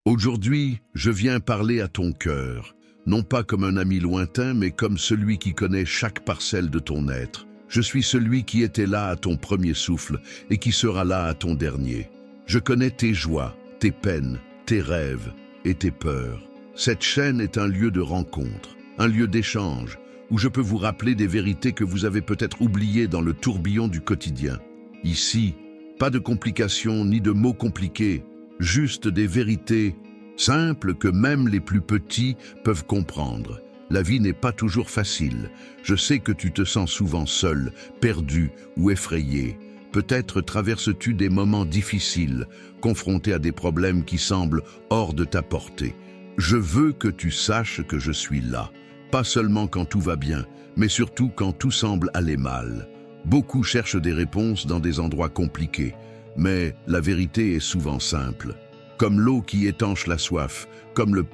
Aujourd'hui, je viens parler à ton cœur, non pas comme un ami lointain, mais comme celui qui connaît chaque parcelle de ton être. Je suis celui qui était là à ton premier souffle et qui sera là à ton dernier. Je connais tes joies, tes peines, tes rêves et tes peurs. Cette chaîne est un lieu de rencontre, un lieu d'échange, où je peux vous rappeler des vérités que vous avez peut-être oubliées dans le tourbillon du quotidien. Ici, pas de complications ni de mots compliqués, juste des vérités simples que même les plus petits peuvent comprendre. La vie n'est pas toujours facile. Je sais que tu te sens souvent seul, perdu ou effrayé. Peut-être traverses-tu des moments difficiles, confronté à des problèmes qui semblent hors de ta portée. Je veux que tu saches que je suis là, pas seulement quand tout va bien, mais surtout quand tout semble aller mal. Beaucoup cherchent des réponses dans des endroits compliqués, mais la vérité est souvent simple. Comme l'eau qui étanche la soif, comme le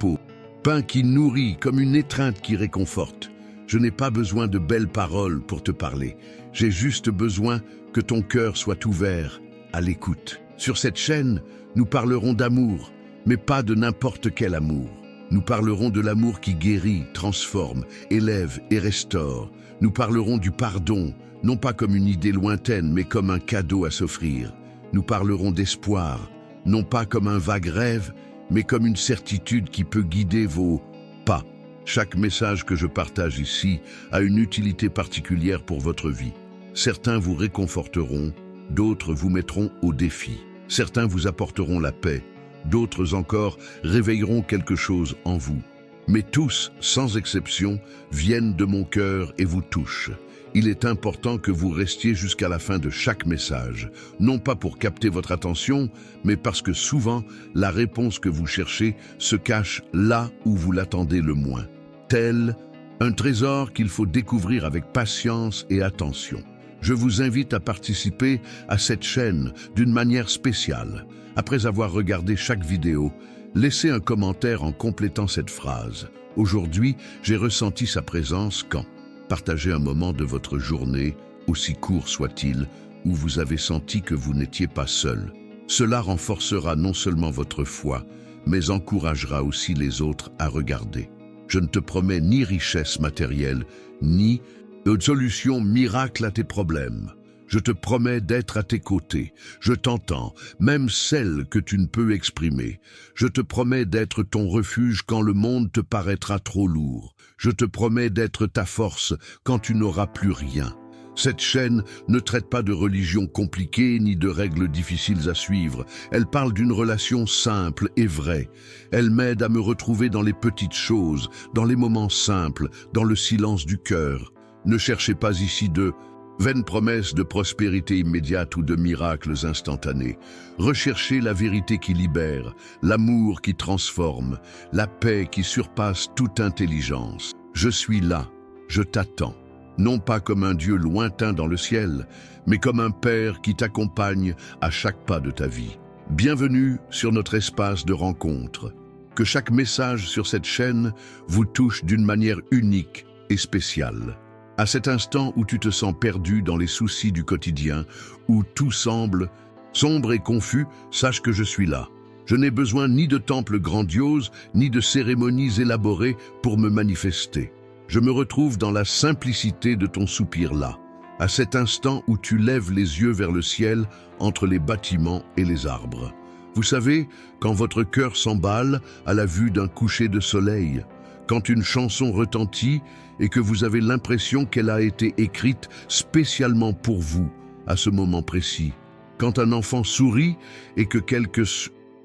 pain qui nourrit, comme une étreinte qui réconforte. Je n'ai pas besoin de belles paroles pour te parler. J'ai juste besoin que ton cœur soit ouvert à l'écoute. Sur cette chaîne, nous parlerons d'amour, mais pas de n'importe quel amour. Nous parlerons de l'amour qui guérit, transforme, élève et restaure. Nous parlerons du pardon, non pas comme une idée lointaine, mais comme un cadeau à s'offrir. Nous parlerons d'espoir, non pas comme un vague rêve, mais comme une certitude qui peut guider vos pas. Chaque message que je partage ici a une utilité particulière pour votre vie. Certains vous réconforteront, d'autres vous mettront au défi. Certains vous apporteront la paix, d'autres encore réveilleront quelque chose en vous. Mais tous, sans exception, viennent de mon cœur et vous touchent. Il est important que vous restiez jusqu'à la fin de chaque message, non pas pour capter votre attention, mais parce que souvent, la réponse que vous cherchez se cache là où vous l'attendez le moins. Tel un trésor qu'il faut découvrir avec patience et attention. Je vous invite à participer à cette chaîne d'une manière spéciale. Après avoir regardé chaque vidéo, laissez un commentaire en complétant cette phrase. Aujourd'hui, j'ai ressenti sa présence quand partagez un moment de votre journée, aussi court soit-il, où vous avez senti que vous n'étiez pas seul. Cela renforcera non seulement votre foi, mais encouragera aussi les autres à regarder. Je ne te promets ni richesse matérielle, ni de solution miracle à tes problèmes. Je te promets d'être à tes côtés. Je t'entends, même celle que tu ne peux exprimer. Je te promets d'être ton refuge quand le monde te paraîtra trop lourd. Je te promets d'être ta force quand tu n'auras plus rien. Cette chaîne ne traite pas de religion compliquée ni de règles difficiles à suivre. Elle parle d'une relation simple et vraie. Elle m'aide à me retrouver dans les petites choses, dans les moments simples, dans le silence du cœur. Ne cherchez pas ici de vaines promesses de prospérité immédiate ou de miracles instantanés. Recherchez la vérité qui libère, l'amour qui transforme, la paix qui surpasse toute intelligence. Je suis là, je t'attends. Non pas comme un Dieu lointain dans le ciel, mais comme un Père qui t'accompagne à chaque pas de ta vie. Bienvenue sur notre espace de rencontre. Que chaque message sur cette chaîne vous touche d'une manière unique et spéciale. À cet instant où tu te sens perdu dans les soucis du quotidien, où tout semble sombre et confus, sache que je suis là. Je n'ai besoin ni de temples grandioses, ni de cérémonies élaborées pour me manifester. Je me retrouve dans la simplicité de ton soupir là, à cet instant où tu lèves les yeux vers le ciel entre les bâtiments et les arbres. Vous savez, quand votre cœur s'emballe à la vue d'un coucher de soleil, quand une chanson retentit et que vous avez l'impression qu'elle a été écrite spécialement pour vous à ce moment précis, quand un enfant sourit et que quelque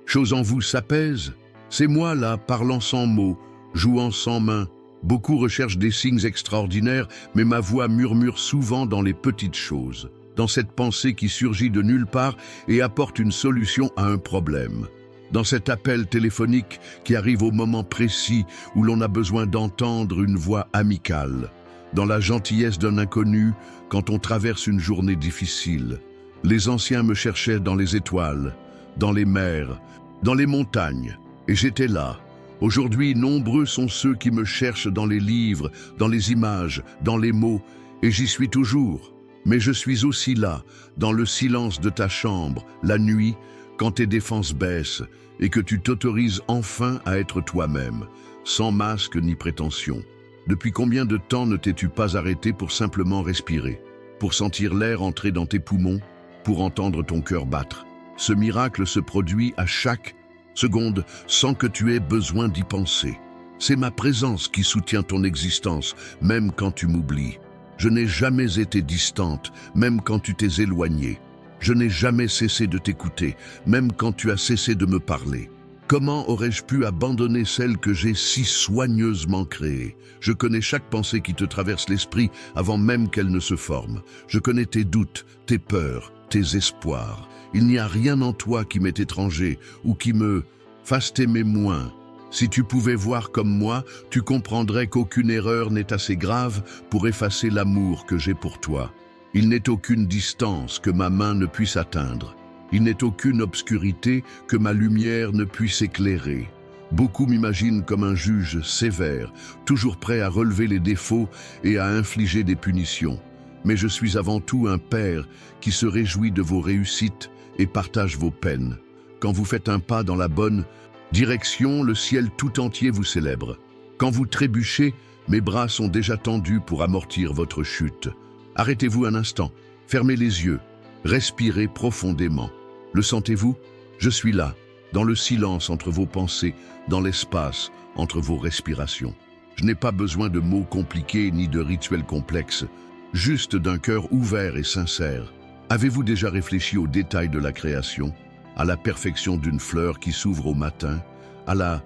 chose en vous s'apaise, c'est moi là, parlant sans mots, jouant sans main. Beaucoup recherchent des signes extraordinaires, mais ma voix murmure souvent dans les petites choses, dans cette pensée qui surgit de nulle part et apporte une solution à un problème. Dans cet appel téléphonique qui arrive au moment précis où l'on a besoin d'entendre une voix amicale. Dans la gentillesse d'un inconnu quand on traverse une journée difficile. Les anciens me cherchaient dans les étoiles, dans les mers, dans les montagnes, et j'étais là. Aujourd'hui, nombreux sont ceux qui me cherchent dans les livres, dans les images, dans les mots, et j'y suis toujours. Mais je suis aussi là, dans le silence de ta chambre, la nuit, quand tes défenses baissent et que tu t'autorises enfin à être toi-même, sans masque ni prétention. Depuis combien de temps ne t'es-tu pas arrêté pour simplement respirer, pour sentir l'air entrer dans tes poumons, pour entendre ton cœur battre? Ce miracle se produit à chaque seconde sans que tu aies besoin d'y penser. C'est ma présence qui soutient ton existence, même quand tu m'oublies. Je n'ai jamais été distante, même quand tu t'es éloignée. Je n'ai jamais cessé de t'écouter, même quand tu as cessé de me parler. Comment aurais-je pu abandonner celle que j'ai si soigneusement créée? Je connais chaque pensée qui te traverse l'esprit avant même qu'elle ne se forme. Je connais tes doutes, tes peurs, tes espoirs. Il n'y a rien en toi qui m'est étranger ou qui me fasse t'aimer moins. Si tu pouvais voir comme moi, tu comprendrais qu'aucune erreur n'est assez grave pour effacer l'amour que j'ai pour toi. Il n'est aucune distance que ma main ne puisse atteindre. Il n'est aucune obscurité que ma lumière ne puisse éclairer. Beaucoup m'imaginent comme un juge sévère, toujours prêt à relever les défauts et à infliger des punitions. Mais je suis avant tout un père qui se réjouit de vos réussites et partage vos peines. Quand vous faites un pas dans la bonne direction, le ciel tout entier vous célèbre. Quand vous trébuchez, mes bras sont déjà tendus pour amortir votre chute. Arrêtez-vous un instant, fermez les yeux, respirez profondément. Le sentez-vous? Je suis là, dans le silence entre vos pensées, dans l'espace entre vos respirations. Je n'ai pas besoin de mots compliqués ni de rituels complexes, juste d'un cœur ouvert et sincère. Avez-vous déjà réfléchi aux détails de la création, à la perfection d'une fleur qui s'ouvre au matin, à la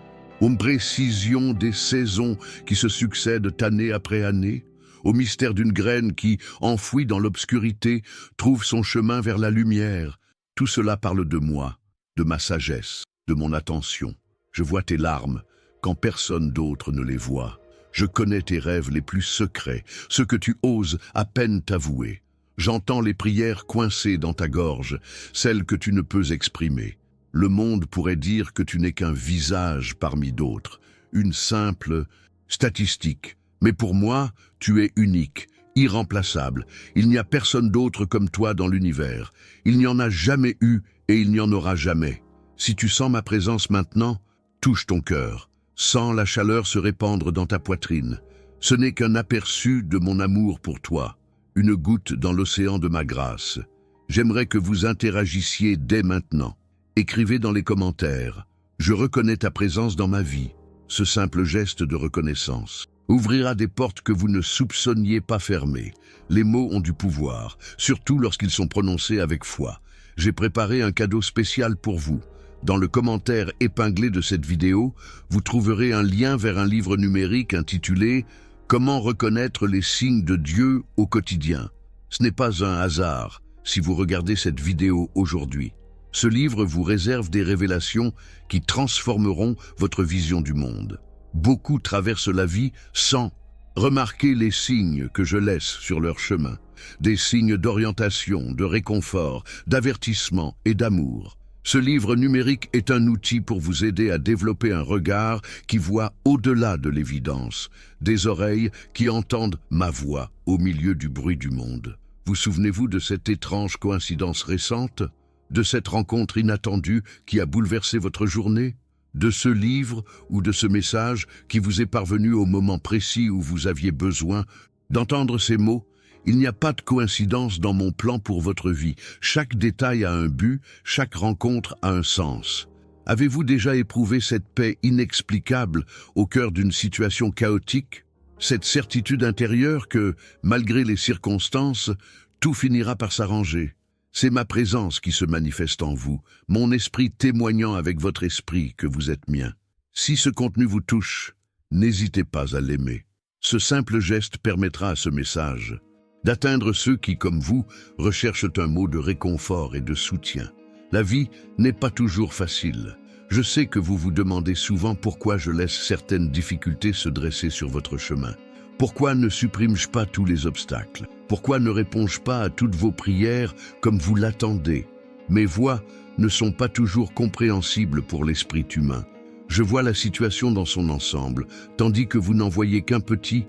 précision des saisons qui se succèdent année après année, au mystère d'une graine qui, enfouie dans l'obscurité, trouve son chemin vers la lumière? Tout cela parle de moi, de ma sagesse, de mon attention. Je vois tes larmes quand personne d'autre ne les voit. Je connais tes rêves les plus secrets, ceux que tu oses à peine t'avouer. J'entends les prières coincées dans ta gorge, celles que tu ne peux exprimer. Le monde pourrait dire que tu n'es qu'un visage parmi d'autres, une simple statistique. Mais pour moi, tu es unique, irremplaçable. Il n'y a personne d'autre comme toi dans l'univers. Il n'y en a jamais eu et il n'y en aura jamais. Si tu sens ma présence maintenant, touche ton cœur. Sens la chaleur se répandre dans ta poitrine. Ce n'est qu'un aperçu de mon amour pour toi, une goutte dans l'océan de ma grâce. J'aimerais que vous interagissiez dès maintenant. Écrivez dans les commentaires. Je reconnais ta présence dans ma vie. Ce simple geste de reconnaissance ouvrira des portes que vous ne soupçonniez pas fermées. Les mots ont du pouvoir, surtout lorsqu'ils sont prononcés avec foi. J'ai préparé un cadeau spécial pour vous. Dans le commentaire épinglé de cette vidéo, vous trouverez un lien vers un livre numérique intitulé « Comment reconnaître les signes de Dieu au quotidien ». Ce n'est pas un hasard si vous regardez cette vidéo aujourd'hui. Ce livre vous réserve des révélations qui transformeront votre vision du monde. Beaucoup traversent la vie sans remarquer les signes que je laisse sur leur chemin. Des signes d'orientation, de réconfort, d'avertissement et d'amour. Ce livre numérique est un outil pour vous aider à développer un regard qui voit au-delà de l'évidence, des oreilles qui entendent ma voix au milieu du bruit du monde. Vous souvenez-vous de cette étrange coïncidence récente? De cette rencontre inattendue qui a bouleversé votre journée? De ce livre ou de ce message qui vous est parvenu au moment précis où vous aviez besoin d'entendre ces mots? Il n'y a pas de coïncidence dans mon plan pour votre vie. Chaque détail a un but, chaque rencontre a un sens. Avez-vous déjà éprouvé cette paix inexplicable au cœur d'une situation chaotique? Cette certitude intérieure que, malgré les circonstances, tout finira par s'arranger. C'est ma présence qui se manifeste en vous, mon esprit témoignant avec votre esprit que vous êtes mien. Si ce contenu vous touche, n'hésitez pas à l'aimer. Ce simple geste permettra à ce message d'atteindre ceux qui, comme vous, recherchent un mot de réconfort et de soutien. La vie n'est pas toujours facile. Je sais que vous vous demandez souvent pourquoi je laisse certaines difficultés se dresser sur votre chemin. Pourquoi ne supprime-je pas tous les obstacles? Pourquoi ne réponds-je pas à toutes vos prières comme vous l'attendez? Mes voix ne sont pas toujours compréhensibles pour l'esprit humain. Je vois la situation dans son ensemble, tandis que vous n'en voyez qu'un petit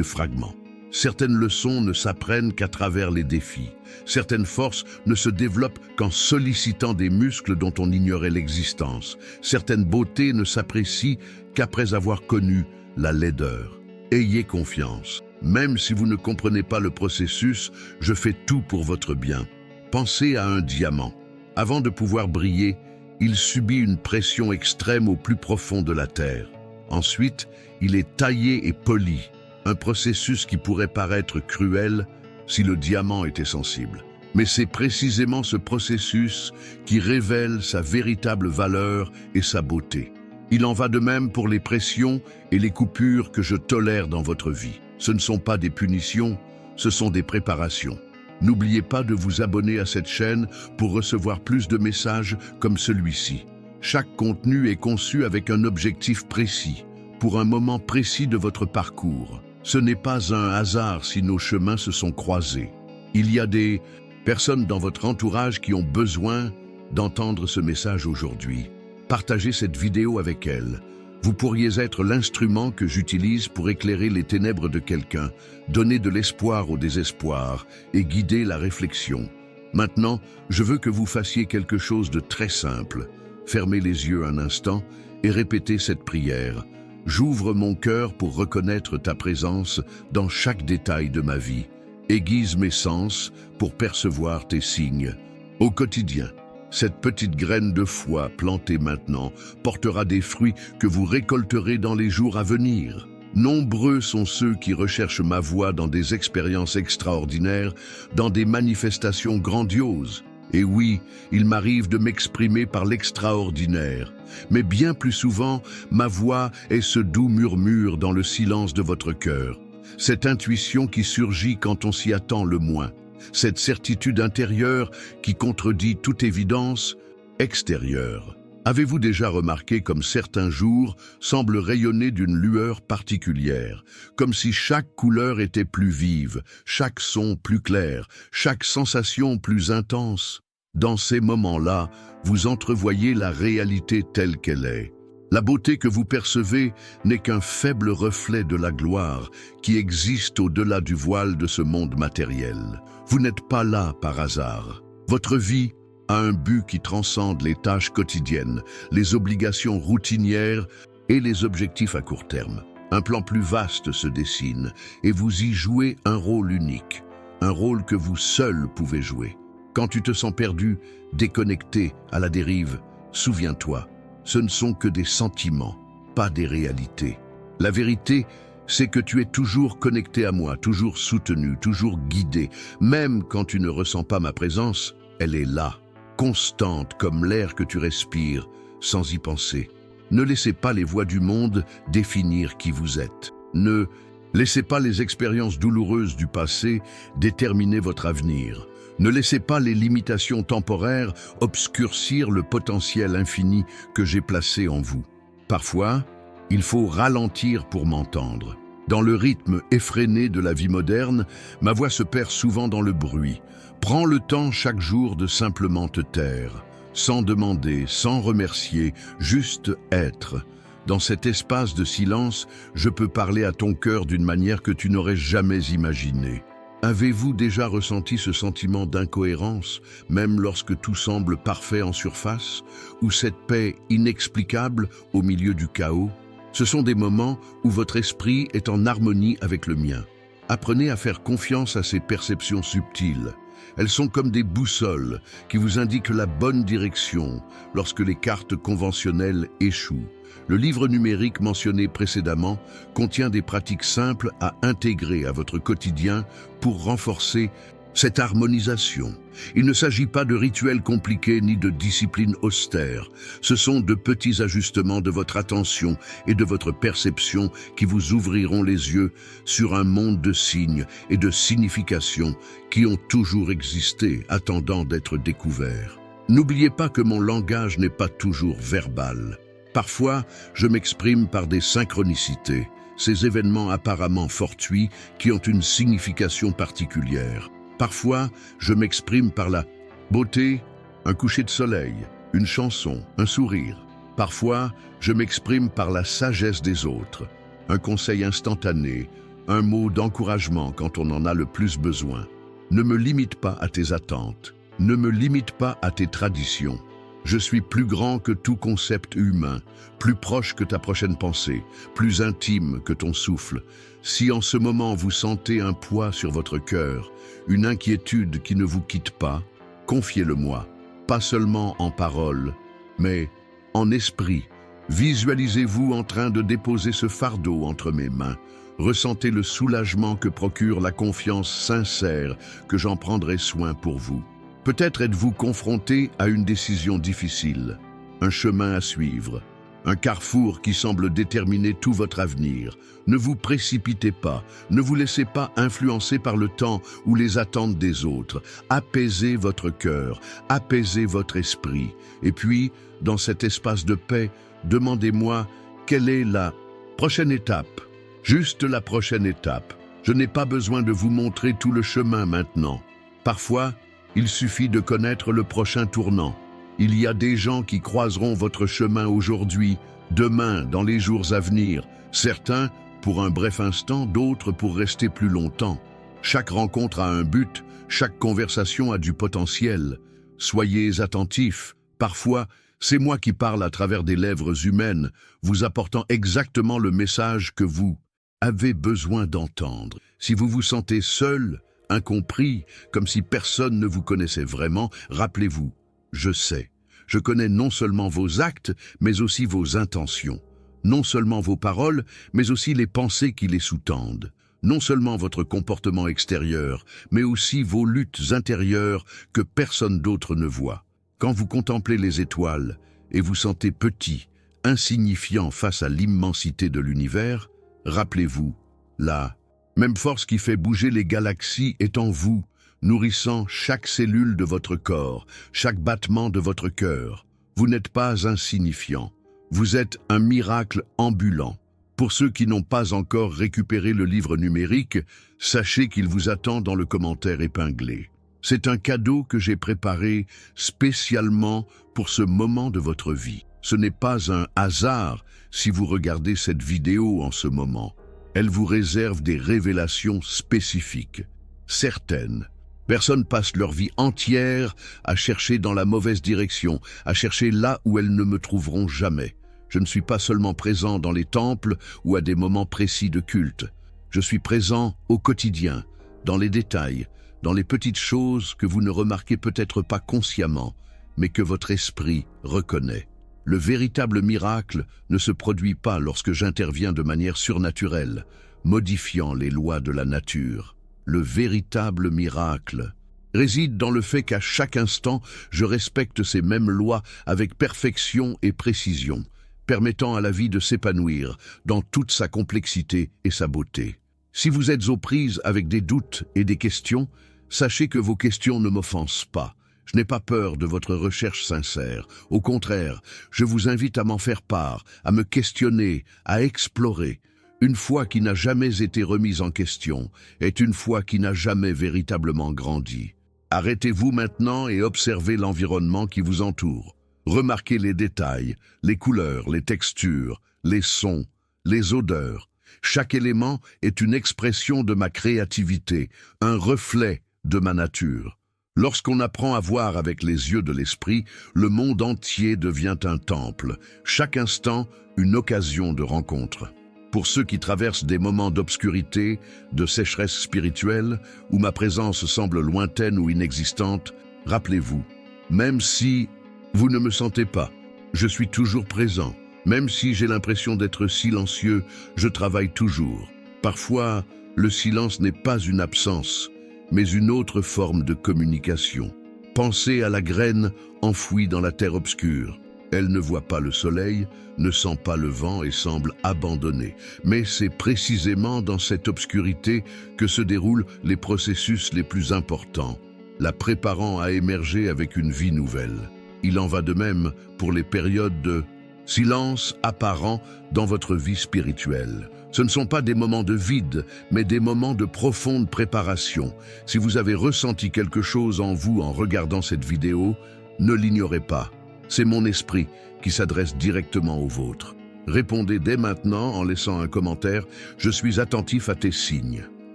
fragment. Certaines leçons ne s'apprennent qu'à travers les défis. Certaines forces ne se développent qu'en sollicitant des muscles dont on ignorait l'existence. Certaines beautés ne s'apprécient qu'après avoir connu la laideur. Ayez confiance. Même si vous ne comprenez pas le processus, je fais tout pour votre bien. Pensez à un diamant. Avant de pouvoir briller, il subit une pression extrême au plus profond de la terre. Ensuite, il est taillé et poli. Un processus qui pourrait paraître cruel si le diamant était sensible. Mais c'est précisément ce processus qui révèle sa véritable valeur et sa beauté. Il en va de même pour les pressions et les coupures que je tolère dans votre vie. Ce ne sont pas des punitions, ce sont des préparations. N'oubliez pas de vous abonner à cette chaîne pour recevoir plus de messages comme celui-ci. Chaque contenu est conçu avec un objectif précis, pour un moment précis de votre parcours. Ce n'est pas un hasard si nos chemins se sont croisés. Il y a des personnes dans votre entourage qui ont besoin d'entendre ce message aujourd'hui. Partagez cette vidéo avec elles. Vous pourriez être l'instrument que j'utilise pour éclairer les ténèbres de quelqu'un, donner de l'espoir au désespoir et guider la réflexion. Maintenant, je veux que vous fassiez quelque chose de très simple. Fermez les yeux un instant et répétez cette prière. J'ouvre mon cœur pour reconnaître ta présence dans chaque détail de ma vie. Aiguise mes sens pour percevoir tes signes. Au quotidien, cette petite graine de foi plantée maintenant portera des fruits que vous récolterez dans les jours à venir. Nombreux sont ceux qui recherchent ma voix dans des expériences extraordinaires, dans des manifestations grandioses. Et oui, il m'arrive de m'exprimer par l'extraordinaire. Mais bien plus souvent, ma voix est ce doux murmure dans le silence de votre cœur. Cette intuition qui surgit quand on s'y attend le moins. Cette certitude intérieure qui contredit toute évidence extérieure. Avez-vous déjà remarqué comme certains jours semblent rayonner d'une lueur particulière, comme si chaque couleur était plus vive, chaque son plus clair, chaque sensation plus intense? Dans ces moments-là, vous entrevoyez la réalité telle qu'elle est. La beauté que vous percevez n'est qu'un faible reflet de la gloire qui existe au-delà du voile de ce monde matériel. Vous n'êtes pas là par hasard. Votre vie a un but qui transcende les tâches quotidiennes, les obligations routinières et les objectifs à court terme. Un plan plus vaste se dessine et vous y jouez un rôle unique, un rôle que vous seul pouvez jouer. Quand tu te sens perdu, déconnecté, à la dérive, souviens-toi, ce ne sont que des sentiments, pas des réalités. La vérité, c'est que tu es toujours connecté à moi, toujours soutenu, toujours guidé. Même quand tu ne ressens pas ma présence, elle est là, constante comme l'air que tu respires, sans y penser. Ne laissez pas les voix du monde définir qui vous êtes. Ne laissez pas les expériences douloureuses du passé déterminer votre avenir. Ne laissez pas les limitations temporaires obscurcir le potentiel infini que j'ai placé en vous. Parfois, il faut ralentir pour m'entendre. Dans le rythme effréné de la vie moderne, ma voix se perd souvent dans le bruit. Prends le temps chaque jour de simplement te taire, sans demander, sans remercier, juste être. Dans cet espace de silence, je peux parler à ton cœur d'une manière que tu n'aurais jamais imaginée. Avez-vous déjà ressenti ce sentiment d'incohérence, même lorsque tout semble parfait en surface, ou cette paix inexplicable au milieu du chaos? Ce sont des moments où votre esprit est en harmonie avec le mien. Apprenez à faire confiance à ces perceptions subtiles. Elles sont comme des boussoles qui vous indiquent la bonne direction lorsque les cartes conventionnelles échouent. Le livre numérique mentionné précédemment contient des pratiques simples à intégrer à votre quotidien pour renforcer cette harmonisation. Il ne s'agit pas de rituels compliqués ni de disciplines austères. Ce sont de petits ajustements de votre attention et de votre perception qui vous ouvriront les yeux sur un monde de signes et de significations qui ont toujours existé, attendant d'être découverts. N'oubliez pas que mon langage n'est pas toujours verbal. Parfois, je m'exprime par des synchronicités, ces événements apparemment fortuits qui ont une signification particulière. Parfois, je m'exprime par la beauté, un coucher de soleil, une chanson, un sourire. Parfois, je m'exprime par la sagesse des autres, un conseil instantané un mot d'encouragement quand on en a le plus besoin. Ne me limite pas à tes attentes. Ne me limite pas à tes traditions. Je suis plus grand que tout concept humain, plus proche que ta prochaine pensée, plus intime que ton souffle. Si en ce moment vous sentez un poids sur votre cœur, une inquiétude qui ne vous quitte pas, confiez-le-moi, pas seulement en paroles, mais en esprit. Visualisez-vous en train de déposer ce fardeau entre mes mains. Ressentez le soulagement que procure la confiance sincère que j'en prendrai soin pour vous. Peut-être êtes-vous confronté à une décision difficile, un chemin à suivre, un carrefour qui semble déterminer tout votre avenir. Ne vous précipitez pas, ne vous laissez pas influencer par le temps ou les attentes des autres. Apaisez votre cœur, apaisez votre esprit. Et puis, dans cet espace de paix, demandez-moi quelle est la prochaine étape. Juste la prochaine étape. Je n'ai pas besoin de vous montrer tout le chemin maintenant. Parfois, il suffit de connaître le prochain tournant. Il y a des gens qui croiseront votre chemin aujourd'hui, demain, dans les jours à venir. Certains pour un bref instant, d'autres pour rester plus longtemps. Chaque rencontre a un but, chaque conversation a du potentiel. Soyez attentifs. Parfois, c'est moi qui parle à travers des lèvres humaines, vous apportant exactement le message que vous avez besoin d'entendre. Si vous vous sentez seul, incompris, comme si personne ne vous connaissait vraiment, rappelez-vous, je sais. Je connais non seulement vos actes, mais aussi vos intentions. Non seulement vos paroles, mais aussi les pensées qui les sous-tendent. Non seulement votre comportement extérieur, mais aussi vos luttes intérieures que personne d'autre ne voit. Quand vous contemplez les étoiles et vous sentez petit, insignifiant face à l'immensité de l'univers, rappelez-vous, la même force qui fait bouger les galaxies est en vous, nourrissant chaque cellule de votre corps, chaque battement de votre cœur. Vous n'êtes pas insignifiant. Vous êtes un miracle ambulant. Pour ceux qui n'ont pas encore récupéré le livre numérique, sachez qu'il vous attend dans le commentaire épinglé. C'est un cadeau que j'ai préparé spécialement pour ce moment de votre vie. Ce n'est pas un hasard si vous regardez cette vidéo en ce moment. Elle vous réserve des révélations spécifiques. Certaines personnes passent leur vie entière à chercher dans la mauvaise direction, à chercher là où elles ne me trouveront jamais. Je ne suis pas seulement présent dans les temples ou à des moments précis de culte. Je suis présent au quotidien, dans les détails, dans les petites choses que vous ne remarquez peut-être pas consciemment, mais que votre esprit reconnaît. Le véritable miracle ne se produit pas lorsque j'interviens de manière surnaturelle, modifiant les lois de la nature. Le véritable miracle réside dans le fait qu'à chaque instant, je respecte ces mêmes lois avec perfection et précision, permettant à la vie de s'épanouir dans toute sa complexité et sa beauté. Si vous êtes aux prises avec des doutes et des questions, sachez que vos questions ne m'offensent pas. Je n'ai pas peur de votre recherche sincère. Au contraire, je vous invite à m'en faire part, à me questionner, à explorer. Une foi qui n'a jamais été remise en question est une foi qui n'a jamais véritablement grandi. Arrêtez-vous maintenant et observez l'environnement qui vous entoure. Remarquez les détails, les couleurs, les textures, les sons, les odeurs. Chaque élément est une expression de ma créativité, un reflet de ma nature. Lorsqu'on apprend à voir avec les yeux de l'esprit, le monde entier devient un temple, chaque instant une occasion de rencontre. Pour ceux qui traversent des moments d'obscurité, de sécheresse spirituelle, où ma présence semble lointaine ou inexistante, rappelez-vous, même si vous ne me sentez pas, je suis toujours présent. Même si j'ai l'impression d'être silencieux, je travaille toujours. Parfois, le silence n'est pas une absence, mais une autre forme de communication. Pensez à la graine enfouie dans la terre obscure. Elle ne voit pas le soleil, ne sent pas le vent et semble abandonnée. Mais c'est précisément dans cette obscurité que se déroulent les processus les plus importants, la préparant à émerger avec une vie nouvelle. Il en va de même pour les périodes de silence apparent dans votre vie spirituelle. Ce ne sont pas des moments de vide, mais des moments de profonde préparation. Si vous avez ressenti quelque chose en vous en regardant cette vidéo, ne l'ignorez pas. C'est mon esprit qui s'adresse directement au vôtre. Répondez dès maintenant en laissant un commentaire « Je suis attentif à tes signes ».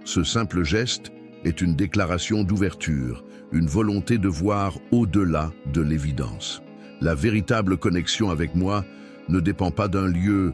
Ce simple geste est une déclaration d'ouverture, une volonté de voir au-delà de l'évidence. La véritable connexion avec moi ne dépend pas d'un lieu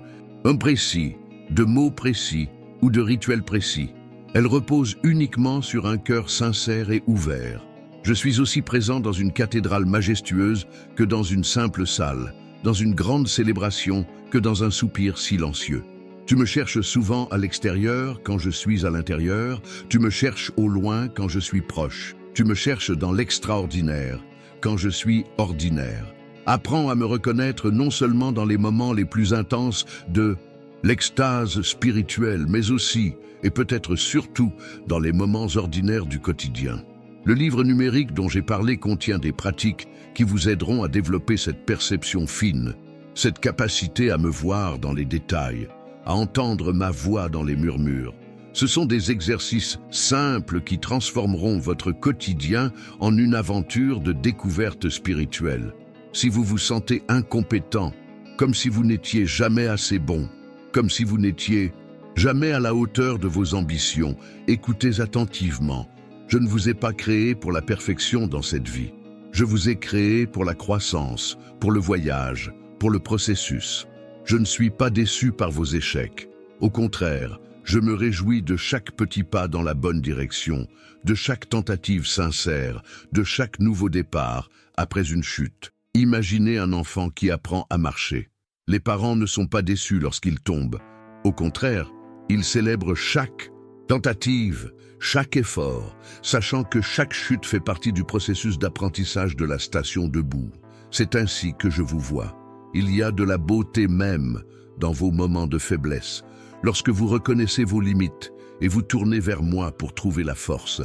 précis, de mots précis ou de rituels précis. Elle repose uniquement sur un cœur sincère et ouvert. Je suis aussi présent dans une cathédrale majestueuse que dans une simple salle, dans une grande célébration que dans un soupir silencieux. Tu me cherches souvent à l'extérieur quand je suis à l'intérieur, tu me cherches au loin quand je suis proche, tu me cherches dans l'extraordinaire quand je suis ordinaire. Apprends à me reconnaître non seulement dans les moments les plus intenses de l'extase spirituelle, mais aussi, et peut-être surtout, dans les moments ordinaires du quotidien. Le livre numérique dont j'ai parlé contient des pratiques qui vous aideront à développer cette perception fine, cette capacité à me voir dans les détails, à entendre ma voix dans les murmures. Ce sont des exercices simples qui transformeront votre quotidien en une aventure de découverte spirituelle. Si vous vous sentez incompétent, comme si vous n'étiez jamais assez bon, comme si vous n'étiez jamais à la hauteur de vos ambitions, écoutez attentivement. Je ne vous ai pas créé pour la perfection dans cette vie. Je vous ai créé pour la croissance, pour le voyage, pour le processus. Je ne suis pas déçu par vos échecs. Au contraire, je me réjouis de chaque petit pas dans la bonne direction, de chaque tentative sincère, de chaque nouveau départ après une chute. Imaginez un enfant qui apprend à marcher. Les parents ne sont pas déçus lorsqu'ils tombent. Au contraire, ils célèbrent chaque tentative, chaque effort, sachant que chaque chute fait partie du processus d'apprentissage de la station debout. C'est ainsi que je vous vois. Il y a de la beauté même dans vos moments de faiblesse, lorsque vous reconnaissez vos limites et vous tournez vers moi pour trouver la force.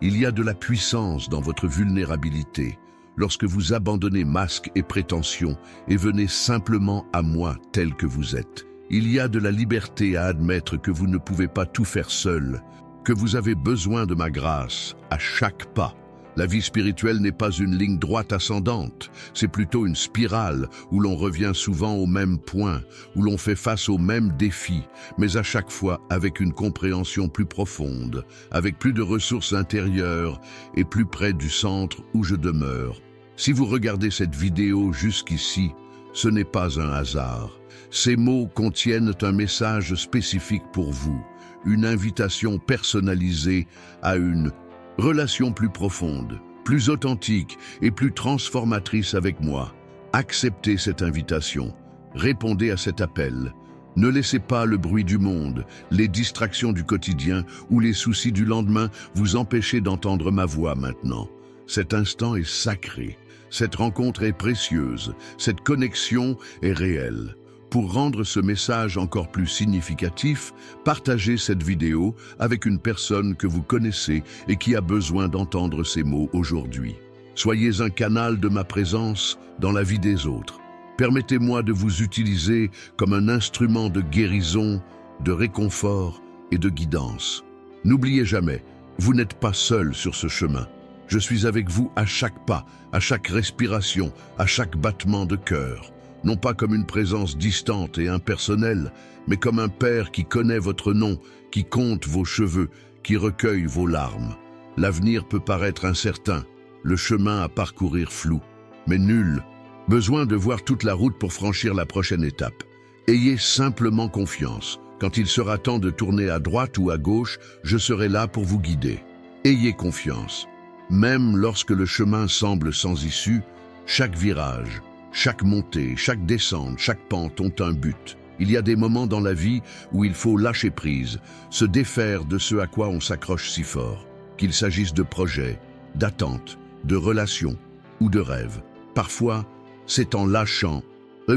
Il y a de la puissance dans votre vulnérabilité, lorsque vous abandonnez masques et prétentions et venez simplement à moi tel que vous êtes. Il y a de la liberté à admettre que vous ne pouvez pas tout faire seul, que vous avez besoin de ma grâce à chaque pas. La vie spirituelle n'est pas une ligne droite ascendante, c'est plutôt une spirale où l'on revient souvent au même point, où l'on fait face aux mêmes défis, mais à chaque fois avec une compréhension plus profonde, avec plus de ressources intérieures et plus près du centre où je demeure. Si vous regardez cette vidéo jusqu'ici, ce n'est pas un hasard. Ces mots contiennent un message spécifique pour vous, une invitation personnalisée à une relation plus profonde, plus authentique et plus transformatrice avec moi. Acceptez cette invitation, répondez à cet appel. Ne laissez pas le bruit du monde, les distractions du quotidien ou les soucis du lendemain vous empêcher d'entendre ma voix maintenant. Cet instant est sacré, cette rencontre est précieuse, cette connexion est réelle. Pour rendre ce message encore plus significatif, partagez cette vidéo avec une personne que vous connaissez et qui a besoin d'entendre ces mots aujourd'hui. Soyez un canal de ma présence dans la vie des autres. Permettez-moi de vous utiliser comme un instrument de guérison, de réconfort et de guidance. N'oubliez jamais, vous n'êtes pas seul sur ce chemin. Je suis avec vous à chaque pas, à chaque respiration, à chaque battement de cœur. Non pas comme une présence distante et impersonnelle, mais comme un père qui connaît votre nom, qui compte vos cheveux, qui recueille vos larmes. L'avenir peut paraître incertain, le chemin à parcourir flou, mais nul besoin de voir toute la route pour franchir la prochaine étape. Ayez simplement confiance. Quand il sera temps de tourner à droite ou à gauche, je serai là pour vous guider. Ayez confiance. Même lorsque le chemin semble sans issue, chaque virage, chaque montée, chaque descente, chaque pente ont un but. Il y a des moments dans la vie où il faut lâcher prise, se défaire de ce à quoi on s'accroche si fort, qu'il s'agisse de projets, d'attentes, de relations ou de rêves. Parfois, c'est en lâchant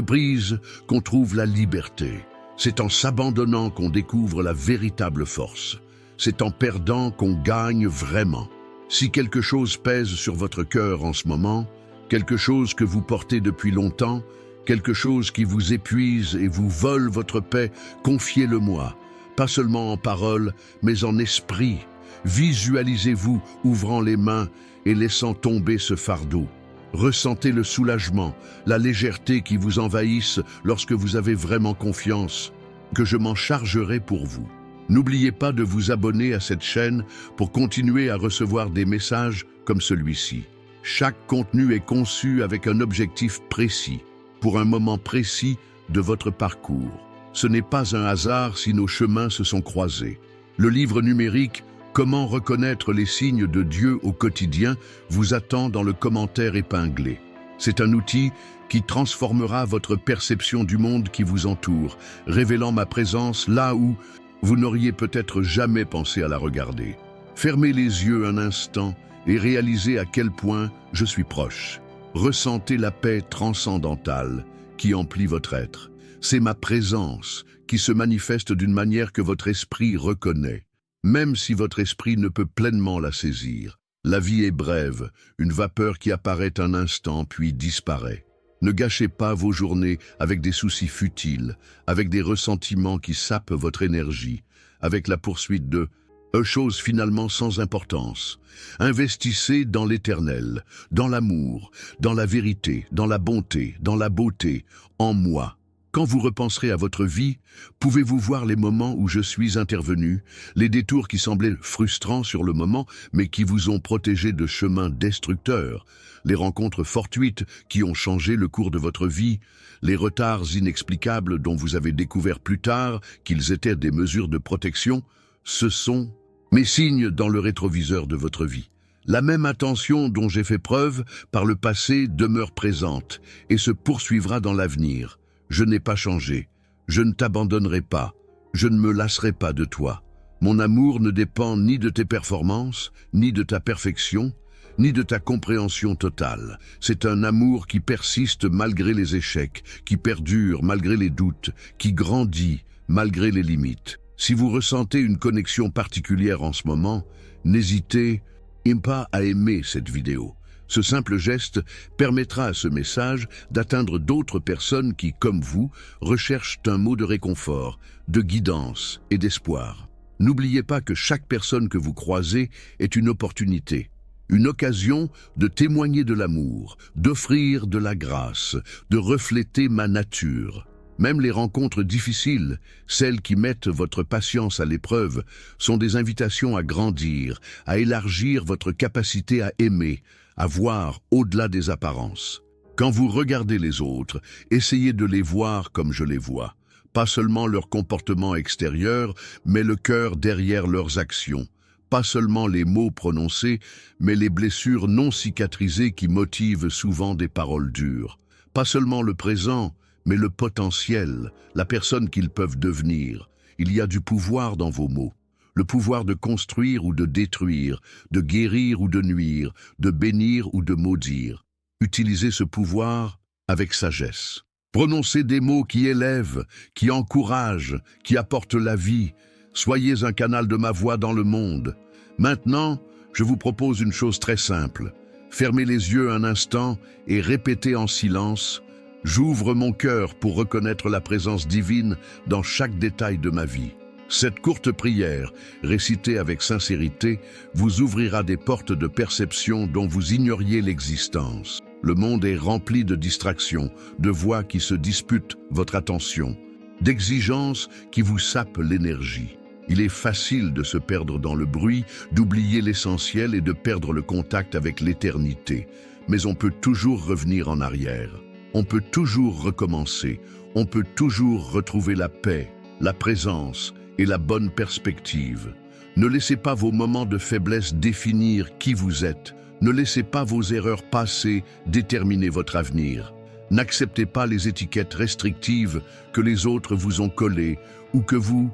prise qu'on trouve la liberté. C'est en s'abandonnant qu'on découvre la véritable force. C'est en perdant qu'on gagne vraiment. Si quelque chose pèse sur votre cœur en ce moment, quelque chose que vous portez depuis longtemps, quelque chose qui vous épuise et vous vole votre paix, confiez-le-moi, pas seulement en parole, mais en esprit. Visualisez-vous ouvrant les mains et laissant tomber ce fardeau. Ressentez le soulagement, la légèreté qui vous envahissent lorsque vous avez vraiment confiance que je m'en chargerai pour vous. N'oubliez pas de vous abonner à cette chaîne pour continuer à recevoir des messages comme celui-ci. Chaque contenu est conçu avec un objectif précis, pour un moment précis de votre parcours. Ce n'est pas un hasard si nos chemins se sont croisés. Le livre numérique « Comment reconnaître les signes de Dieu au quotidien » vous attend dans le commentaire épinglé. C'est un outil qui transformera votre perception du monde qui vous entoure, révélant ma présence là où vous n'auriez peut-être jamais pensé à la regarder. Fermez les yeux un instant et réalisez à quel point je suis proche. Ressentez la paix transcendantale qui emplit votre être. C'est ma présence qui se manifeste d'une manière que votre esprit reconnaît, même si votre esprit ne peut pleinement la saisir. La vie est brève, une vapeur qui apparaît un instant puis disparaît. Ne gâchez pas vos journées avec des soucis futiles, avec des ressentiments qui sapent votre énergie, avec la poursuite de choses finalement sans importance. Investissez dans l'éternel, dans l'amour, dans la vérité, dans la bonté, dans la beauté, en moi. Quand vous repenserez à votre vie, pouvez-vous voir les moments où je suis intervenu, les détours qui semblaient frustrants sur le moment, mais qui vous ont protégé de chemins destructeurs, les rencontres fortuites qui ont changé le cours de votre vie, les retards inexplicables dont vous avez découvert plus tard qu'ils étaient des mesures de protection, ce sont mes signes dans le rétroviseur de votre vie. La même attention dont j'ai fait preuve par le passé demeure présente et se poursuivra dans l'avenir. Je n'ai pas changé, je ne t'abandonnerai pas, je ne me lasserai pas de toi. Mon amour ne dépend ni de tes performances, ni de ta perfection, ni de ta compréhension totale. C'est un amour qui persiste malgré les échecs, qui perdure malgré les doutes, qui grandit malgré les limites. Si vous ressentez une connexion particulière en ce moment, n'hésitez pas à aimer cette vidéo. Ce simple geste permettra à ce message d'atteindre d'autres personnes qui, comme vous, recherchent un mot de réconfort, de guidance et d'espoir. N'oubliez pas que chaque personne que vous croisez est une opportunité, une occasion de témoigner de l'amour, d'offrir de la grâce, de refléter ma nature. Même les rencontres difficiles, celles qui mettent votre patience à l'épreuve, sont des invitations à grandir, à élargir votre capacité à aimer, à voir au-delà des apparences. Quand vous regardez les autres, essayez de les voir comme je les vois. Pas seulement leur comportement extérieur, mais le cœur derrière leurs actions. Pas seulement les mots prononcés, mais les blessures non cicatrisées qui motivent souvent des paroles dures. Pas seulement le présent, mais le potentiel, la personne qu'ils peuvent devenir. Il y a du pouvoir dans vos mots. Le pouvoir de construire ou de détruire, de guérir ou de nuire, de bénir ou de maudire. Utilisez ce pouvoir avec sagesse. Prononcez des mots qui élèvent, qui encouragent, qui apportent la vie. Soyez un canal de ma voix dans le monde. Maintenant, je vous propose une chose très simple. Fermez les yeux un instant et répétez en silence « J'ouvre mon cœur pour reconnaître la présence divine dans chaque détail de ma vie ». Cette courte prière, récitée avec sincérité, vous ouvrira des portes de perception dont vous ignoriez l'existence. Le monde est rempli de distractions, de voix qui se disputent votre attention, d'exigences qui vous sapent l'énergie. Il est facile de se perdre dans le bruit, d'oublier l'essentiel et de perdre le contact avec l'éternité. Mais on peut toujours revenir en arrière. On peut toujours recommencer. On peut toujours retrouver la paix, la présence et la bonne perspective. Ne laissez pas vos moments de faiblesse définir qui vous êtes. Ne laissez pas vos erreurs passées déterminer votre avenir. N'acceptez pas les étiquettes restrictives que les autres vous ont collées ou que vous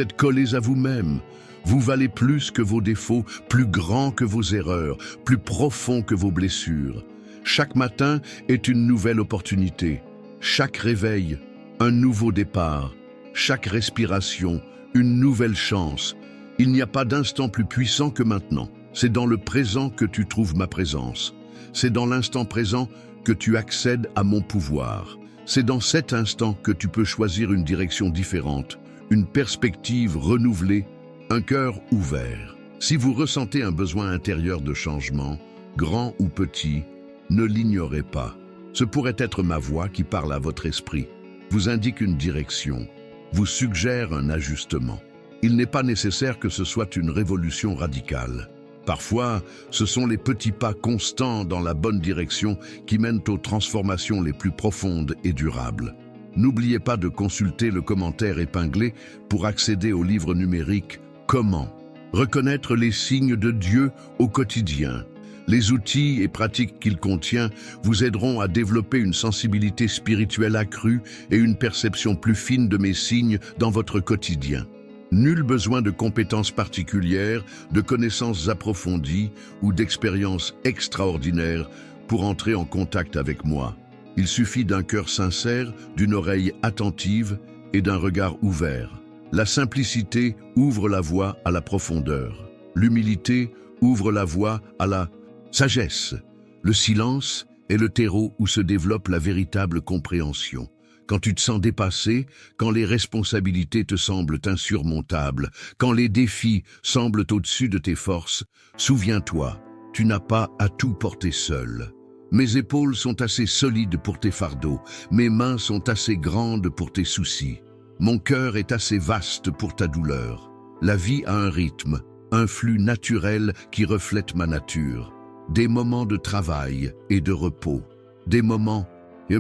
êtes collés à vous-même. Vous valez plus que vos défauts, plus grands que vos erreurs, plus profonds que vos blessures. Chaque matin est une nouvelle opportunité. Chaque réveil, un nouveau départ. Chaque respiration, une nouvelle chance. Il n'y a pas d'instant plus puissant que maintenant. C'est dans le présent que tu trouves ma présence. C'est dans l'instant présent que tu accèdes à mon pouvoir. C'est dans cet instant que tu peux choisir une direction différente, une perspective renouvelée, un cœur ouvert. Si vous ressentez un besoin intérieur de changement, grand ou petit, Ne l'ignorez pas. Ce pourrait être ma voix qui parle à votre esprit, vous indique une direction, vous suggère un ajustement. Il n'est pas nécessaire que ce soit une révolution radicale. Parfois, ce sont les petits pas constants dans la bonne direction qui mènent aux transformations les plus profondes et durables. N'oubliez pas de consulter le commentaire épinglé pour accéder au livre numérique « Comment reconnaître les signes de Dieu au quotidien ». Les outils et pratiques qu'il contient vous aideront à développer une sensibilité spirituelle accrue et une perception plus fine de mes signes dans votre quotidien. Nul besoin de compétences particulières, de connaissances approfondies ou d'expériences extraordinaires pour entrer en contact avec moi. Il suffit d'un cœur sincère, d'une oreille attentive et d'un regard ouvert. La simplicité ouvre la voie à la profondeur. L'humilité ouvre la voie à la sagesse. Le silence est le terreau où se développe la véritable compréhension. Quand tu te sens dépassé, quand les responsabilités te semblent insurmontables, quand les défis semblent au-dessus de tes forces, souviens-toi, tu n'as pas à tout porter seul. Mes épaules sont assez solides pour tes fardeaux, mes mains sont assez grandes pour tes soucis. Mon cœur est assez vaste pour ta douleur. La vie a un rythme, un flux naturel qui reflète ma nature. Des moments de travail et de repos, des moments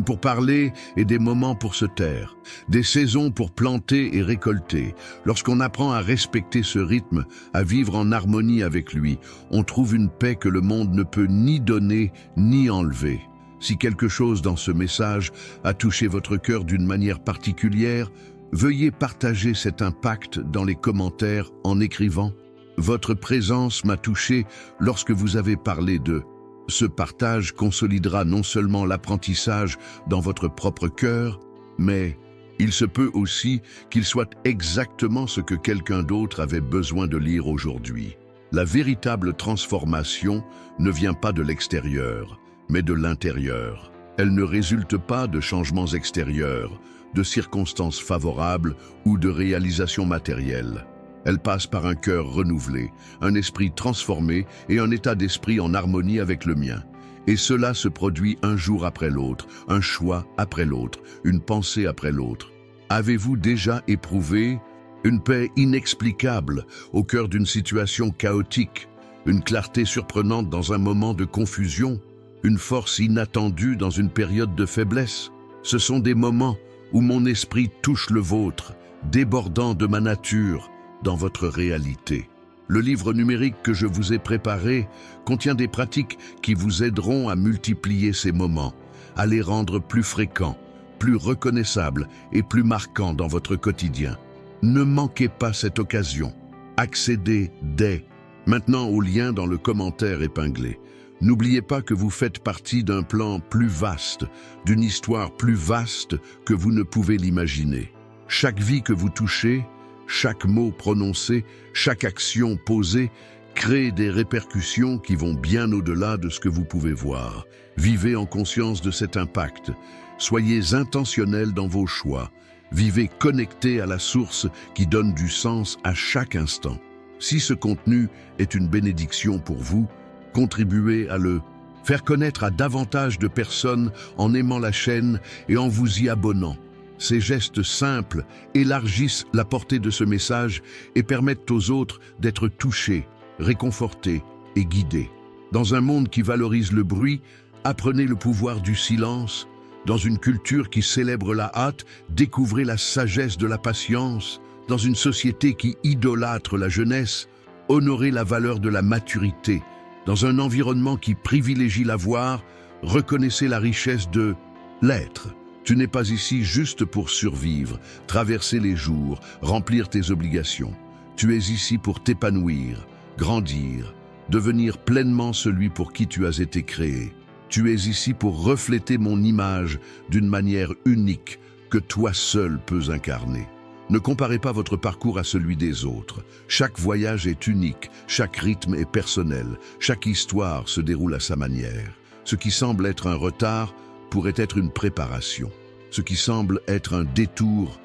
pour parler et des moments pour se taire, des saisons pour planter et récolter. Lorsqu'on apprend à respecter ce rythme, à vivre en harmonie avec lui, on trouve une paix que le monde ne peut ni donner ni enlever. Si quelque chose dans ce message a touché votre cœur d'une manière particulière, veuillez partager cet impact dans les commentaires en écrivant « Votre présence m'a touché lorsque vous avez parlé de ». Ce partage consolidera non seulement l'apprentissage dans votre propre cœur, mais il se peut aussi qu'il soit exactement ce que quelqu'un d'autre avait besoin de lire aujourd'hui. La véritable transformation ne vient pas de l'extérieur, mais de l'intérieur. Elle ne résulte pas de changements extérieurs, de circonstances favorables ou de réalisations matérielles. Elle passe par un cœur renouvelé, un esprit transformé et un état d'esprit en harmonie avec le mien. Et cela se produit un jour après l'autre, un choix après l'autre, une pensée après l'autre. Avez-vous déjà éprouvé une paix inexplicable au cœur d'une situation chaotique, une clarté surprenante dans un moment de confusion, une force inattendue dans une période de faiblesse? Ce sont des moments où mon esprit touche le vôtre, débordant de ma nature, dans votre réalité. Le livre numérique que je vous ai préparé contient des pratiques qui vous aideront à multiplier ces moments, à les rendre plus fréquents, plus reconnaissables et plus marquants dans votre quotidien. Ne manquez pas cette occasion. Accédez dès maintenant au lien dans le commentaire épinglé. N'oubliez pas que vous faites partie d'un plan plus vaste, d'une histoire plus vaste que vous ne pouvez l'imaginer. Chaque vie que vous touchez, chaque mot prononcé, chaque action posée crée des répercussions qui vont bien au-delà de ce que vous pouvez voir. Vivez en conscience de cet impact. Soyez intentionnels dans vos choix. Vivez connectés à la source qui donne du sens à chaque instant. Si ce contenu est une bénédiction pour vous, contribuez à le faire connaître à davantage de personnes en aimant la chaîne et en vous y abonnant. Ces gestes simples élargissent la portée de ce message et permettent aux autres d'être touchés, réconfortés et guidés. Dans un monde qui valorise le bruit, apprenez le pouvoir du silence. Dans une culture qui célèbre la hâte, découvrez la sagesse de la patience. Dans une société qui idolâtre la jeunesse, honorez la valeur de la maturité. Dans un environnement qui privilégie l'avoir, reconnaissez la richesse de l'être. Tu n'es pas ici juste pour survivre, traverser les jours, remplir tes obligations. Tu es ici pour t'épanouir, grandir, devenir pleinement celui pour qui tu as été créé. Tu es ici pour refléter mon image d'une manière unique que toi seul peux incarner. Ne comparez pas votre parcours à celui des autres. Chaque voyage est unique, chaque rythme est personnel, chaque histoire se déroule à sa manière. Ce qui semble être un retard pourrait être une préparation. Ce qui semble être un détour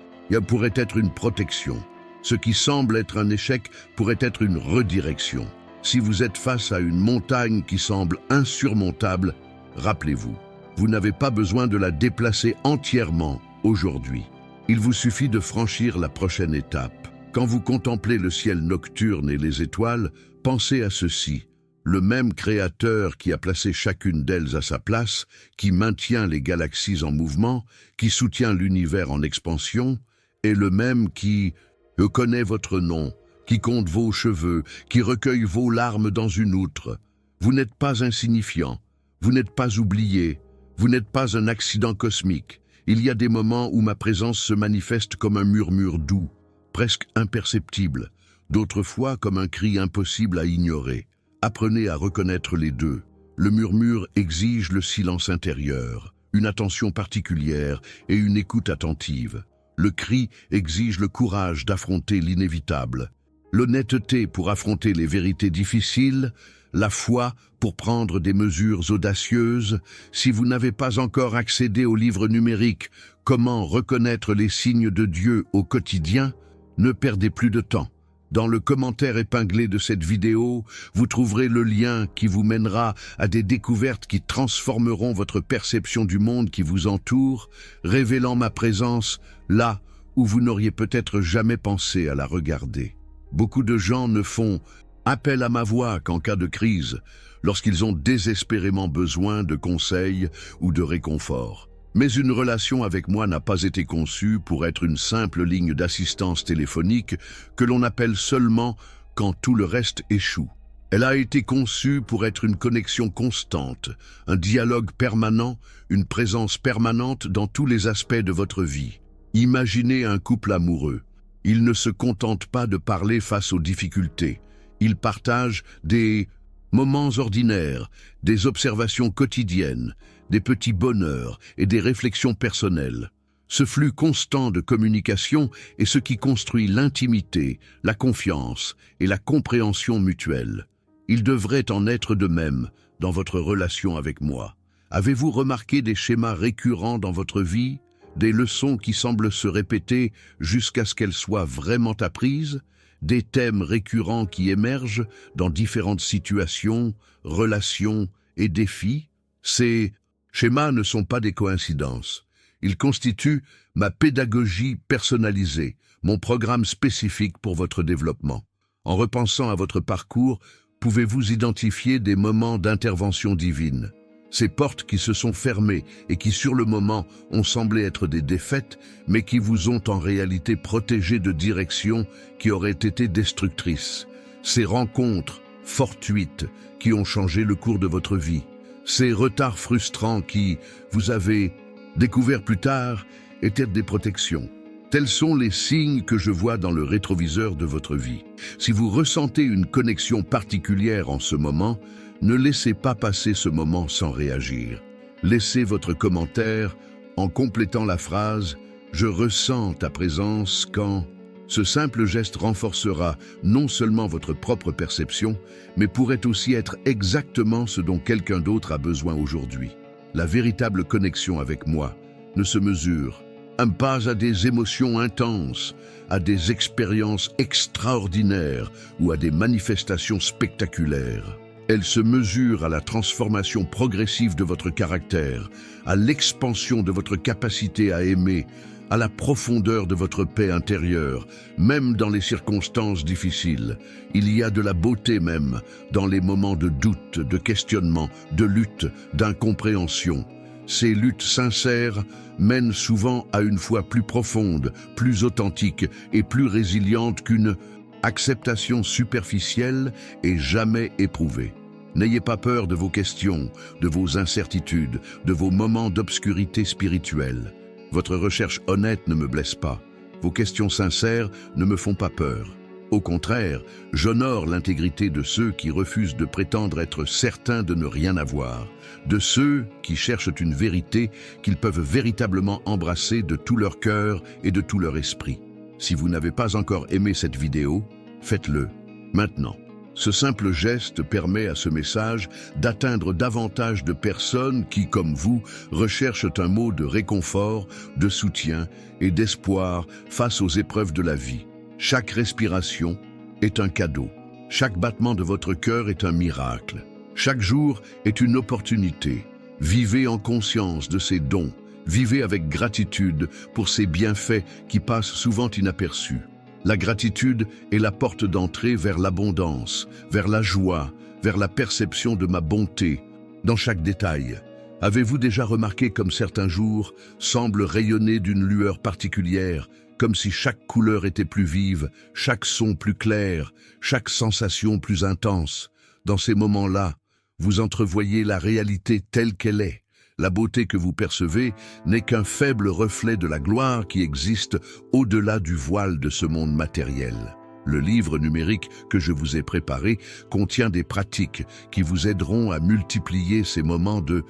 pourrait être une protection. Ce qui semble être un échec pourrait être une redirection. Si vous êtes face à une montagne qui semble insurmontable, Rappelez-vous, vous n'avez pas besoin de la déplacer entièrement aujourd'hui. Il vous suffit de franchir la prochaine étape. Quand vous contemplez le ciel nocturne et les étoiles, pensez à ceci. Le même créateur qui a placé chacune d'elles à sa place, qui maintient les galaxies en mouvement, qui soutient l'univers en expansion, est le même qui connaît votre nom, qui compte vos cheveux, qui recueille vos larmes dans une outre. Vous n'êtes pas insignifiant, vous n'êtes pas oublié, vous n'êtes pas un accident cosmique. Il y a des moments où ma présence se manifeste comme un murmure doux, presque imperceptible, d'autres fois comme un cri impossible à ignorer. Apprenez à reconnaître les deux. Le murmure exige le silence intérieur, une attention particulière et une écoute attentive. Le cri exige le courage d'affronter l'inévitable, l'honnêteté pour affronter les vérités difficiles, la foi pour prendre des mesures audacieuses. Si vous n'avez pas encore accédé au livre numérique « Comment reconnaître les signes de Dieu au quotidien », ne perdez plus de temps. Dans le commentaire épinglé de cette vidéo, vous trouverez le lien qui vous mènera à des découvertes qui transformeront votre perception du monde qui vous entoure, révélant ma présence là où vous n'auriez peut-être jamais pensé à la regarder. Beaucoup de gens ne font appel à ma voix qu'en cas de crise, lorsqu'ils ont désespérément besoin de conseils ou de réconfort. Mais une relation avec moi n'a pas été conçue pour être une simple ligne d'assistance téléphonique que l'on appelle seulement quand tout le reste échoue. Elle a été conçue pour être une connexion constante, un dialogue permanent, une présence permanente dans tous les aspects de votre vie. Imaginez un couple amoureux. Il ne se contente pas de parler face aux difficultés. Il partage des moments ordinaires, des observations quotidiennes, des petits bonheurs et des réflexions personnelles. Ce flux constant de communication est ce qui construit l'intimité, la confiance et la compréhension mutuelle. Il devrait en être de même dans votre relation avec moi. Avez-vous remarqué des schémas récurrents dans votre vie, des leçons qui semblent se répéter jusqu'à ce qu'elles soient vraiment apprises, des thèmes récurrents qui émergent dans différentes situations, relations et défis? Ces schémas ne sont pas des coïncidences. Ils constituent ma pédagogie personnalisée, mon programme spécifique pour votre développement. En repensant à votre parcours, pouvez-vous identifier des moments d'intervention divine? Ces portes qui se sont fermées et qui sur le moment ont semblé être des défaites, mais qui vous ont en réalité protégé de directions qui auraient été destructrices. Ces rencontres fortuites qui ont changé le cours de votre vie. Ces retards frustrants qui, vous avez découvert plus tard, étaient des protections. Tels sont les signes que je vois dans le rétroviseur de votre vie. Si vous ressentez une connexion particulière en ce moment, ne laissez pas passer ce moment sans réagir. Laissez votre commentaire en complétant la phrase « Je ressens ta présence quand… » Ce simple geste renforcera non seulement votre propre perception, mais pourrait aussi être exactement ce dont quelqu'un d'autre a besoin aujourd'hui. La véritable connexion avec moi ne se mesure pas à des émotions intenses, à des expériences extraordinaires ou à des manifestations spectaculaires. Elle se mesure à la transformation progressive de votre caractère, à l'expansion de votre capacité à aimer, à la profondeur de votre paix intérieure, même dans les circonstances difficiles. Il y a de la beauté même dans les moments de doute, de questionnement, de lutte, d'incompréhension. Ces luttes sincères mènent souvent à une foi plus profonde, plus authentique et plus résiliente qu'une acceptation superficielle et jamais éprouvée. N'ayez pas peur de vos questions, de vos incertitudes, de vos moments d'obscurité spirituelle. Votre recherche honnête ne me blesse pas. Vos questions sincères ne me font pas peur. Au contraire, j'honore l'intégrité de ceux qui refusent de prétendre être certains de ne rien avoir, de ceux qui cherchent une vérité qu'ils peuvent véritablement embrasser de tout leur cœur et de tout leur esprit. Si vous n'avez pas encore aimé cette vidéo, faites-le maintenant. Ce simple geste permet à ce message d'atteindre davantage de personnes qui, comme vous, recherchent un mot de réconfort, de soutien et d'espoir face aux épreuves de la vie. Chaque respiration est un cadeau. Chaque battement de votre cœur est un miracle. Chaque jour est une opportunité. Vivez en conscience de ces dons. Vivez avec gratitude pour ces bienfaits qui passent souvent inaperçus. La gratitude est la porte d'entrée vers l'abondance, vers la joie, vers la perception de ma bonté, dans chaque détail. Avez-vous déjà remarqué comme certains jours semblent rayonner d'une lueur particulière, comme si chaque couleur était plus vive, chaque son plus clair, chaque sensation plus intense? Dans ces moments-là, vous entrevoyez la réalité telle qu'elle est. La beauté que vous percevez n'est qu'un faible reflet de la gloire qui existe au-delà du voile de ce monde matériel. Le livre numérique que je vous ai préparé contient des pratiques qui vous aideront à multiplier ces moments de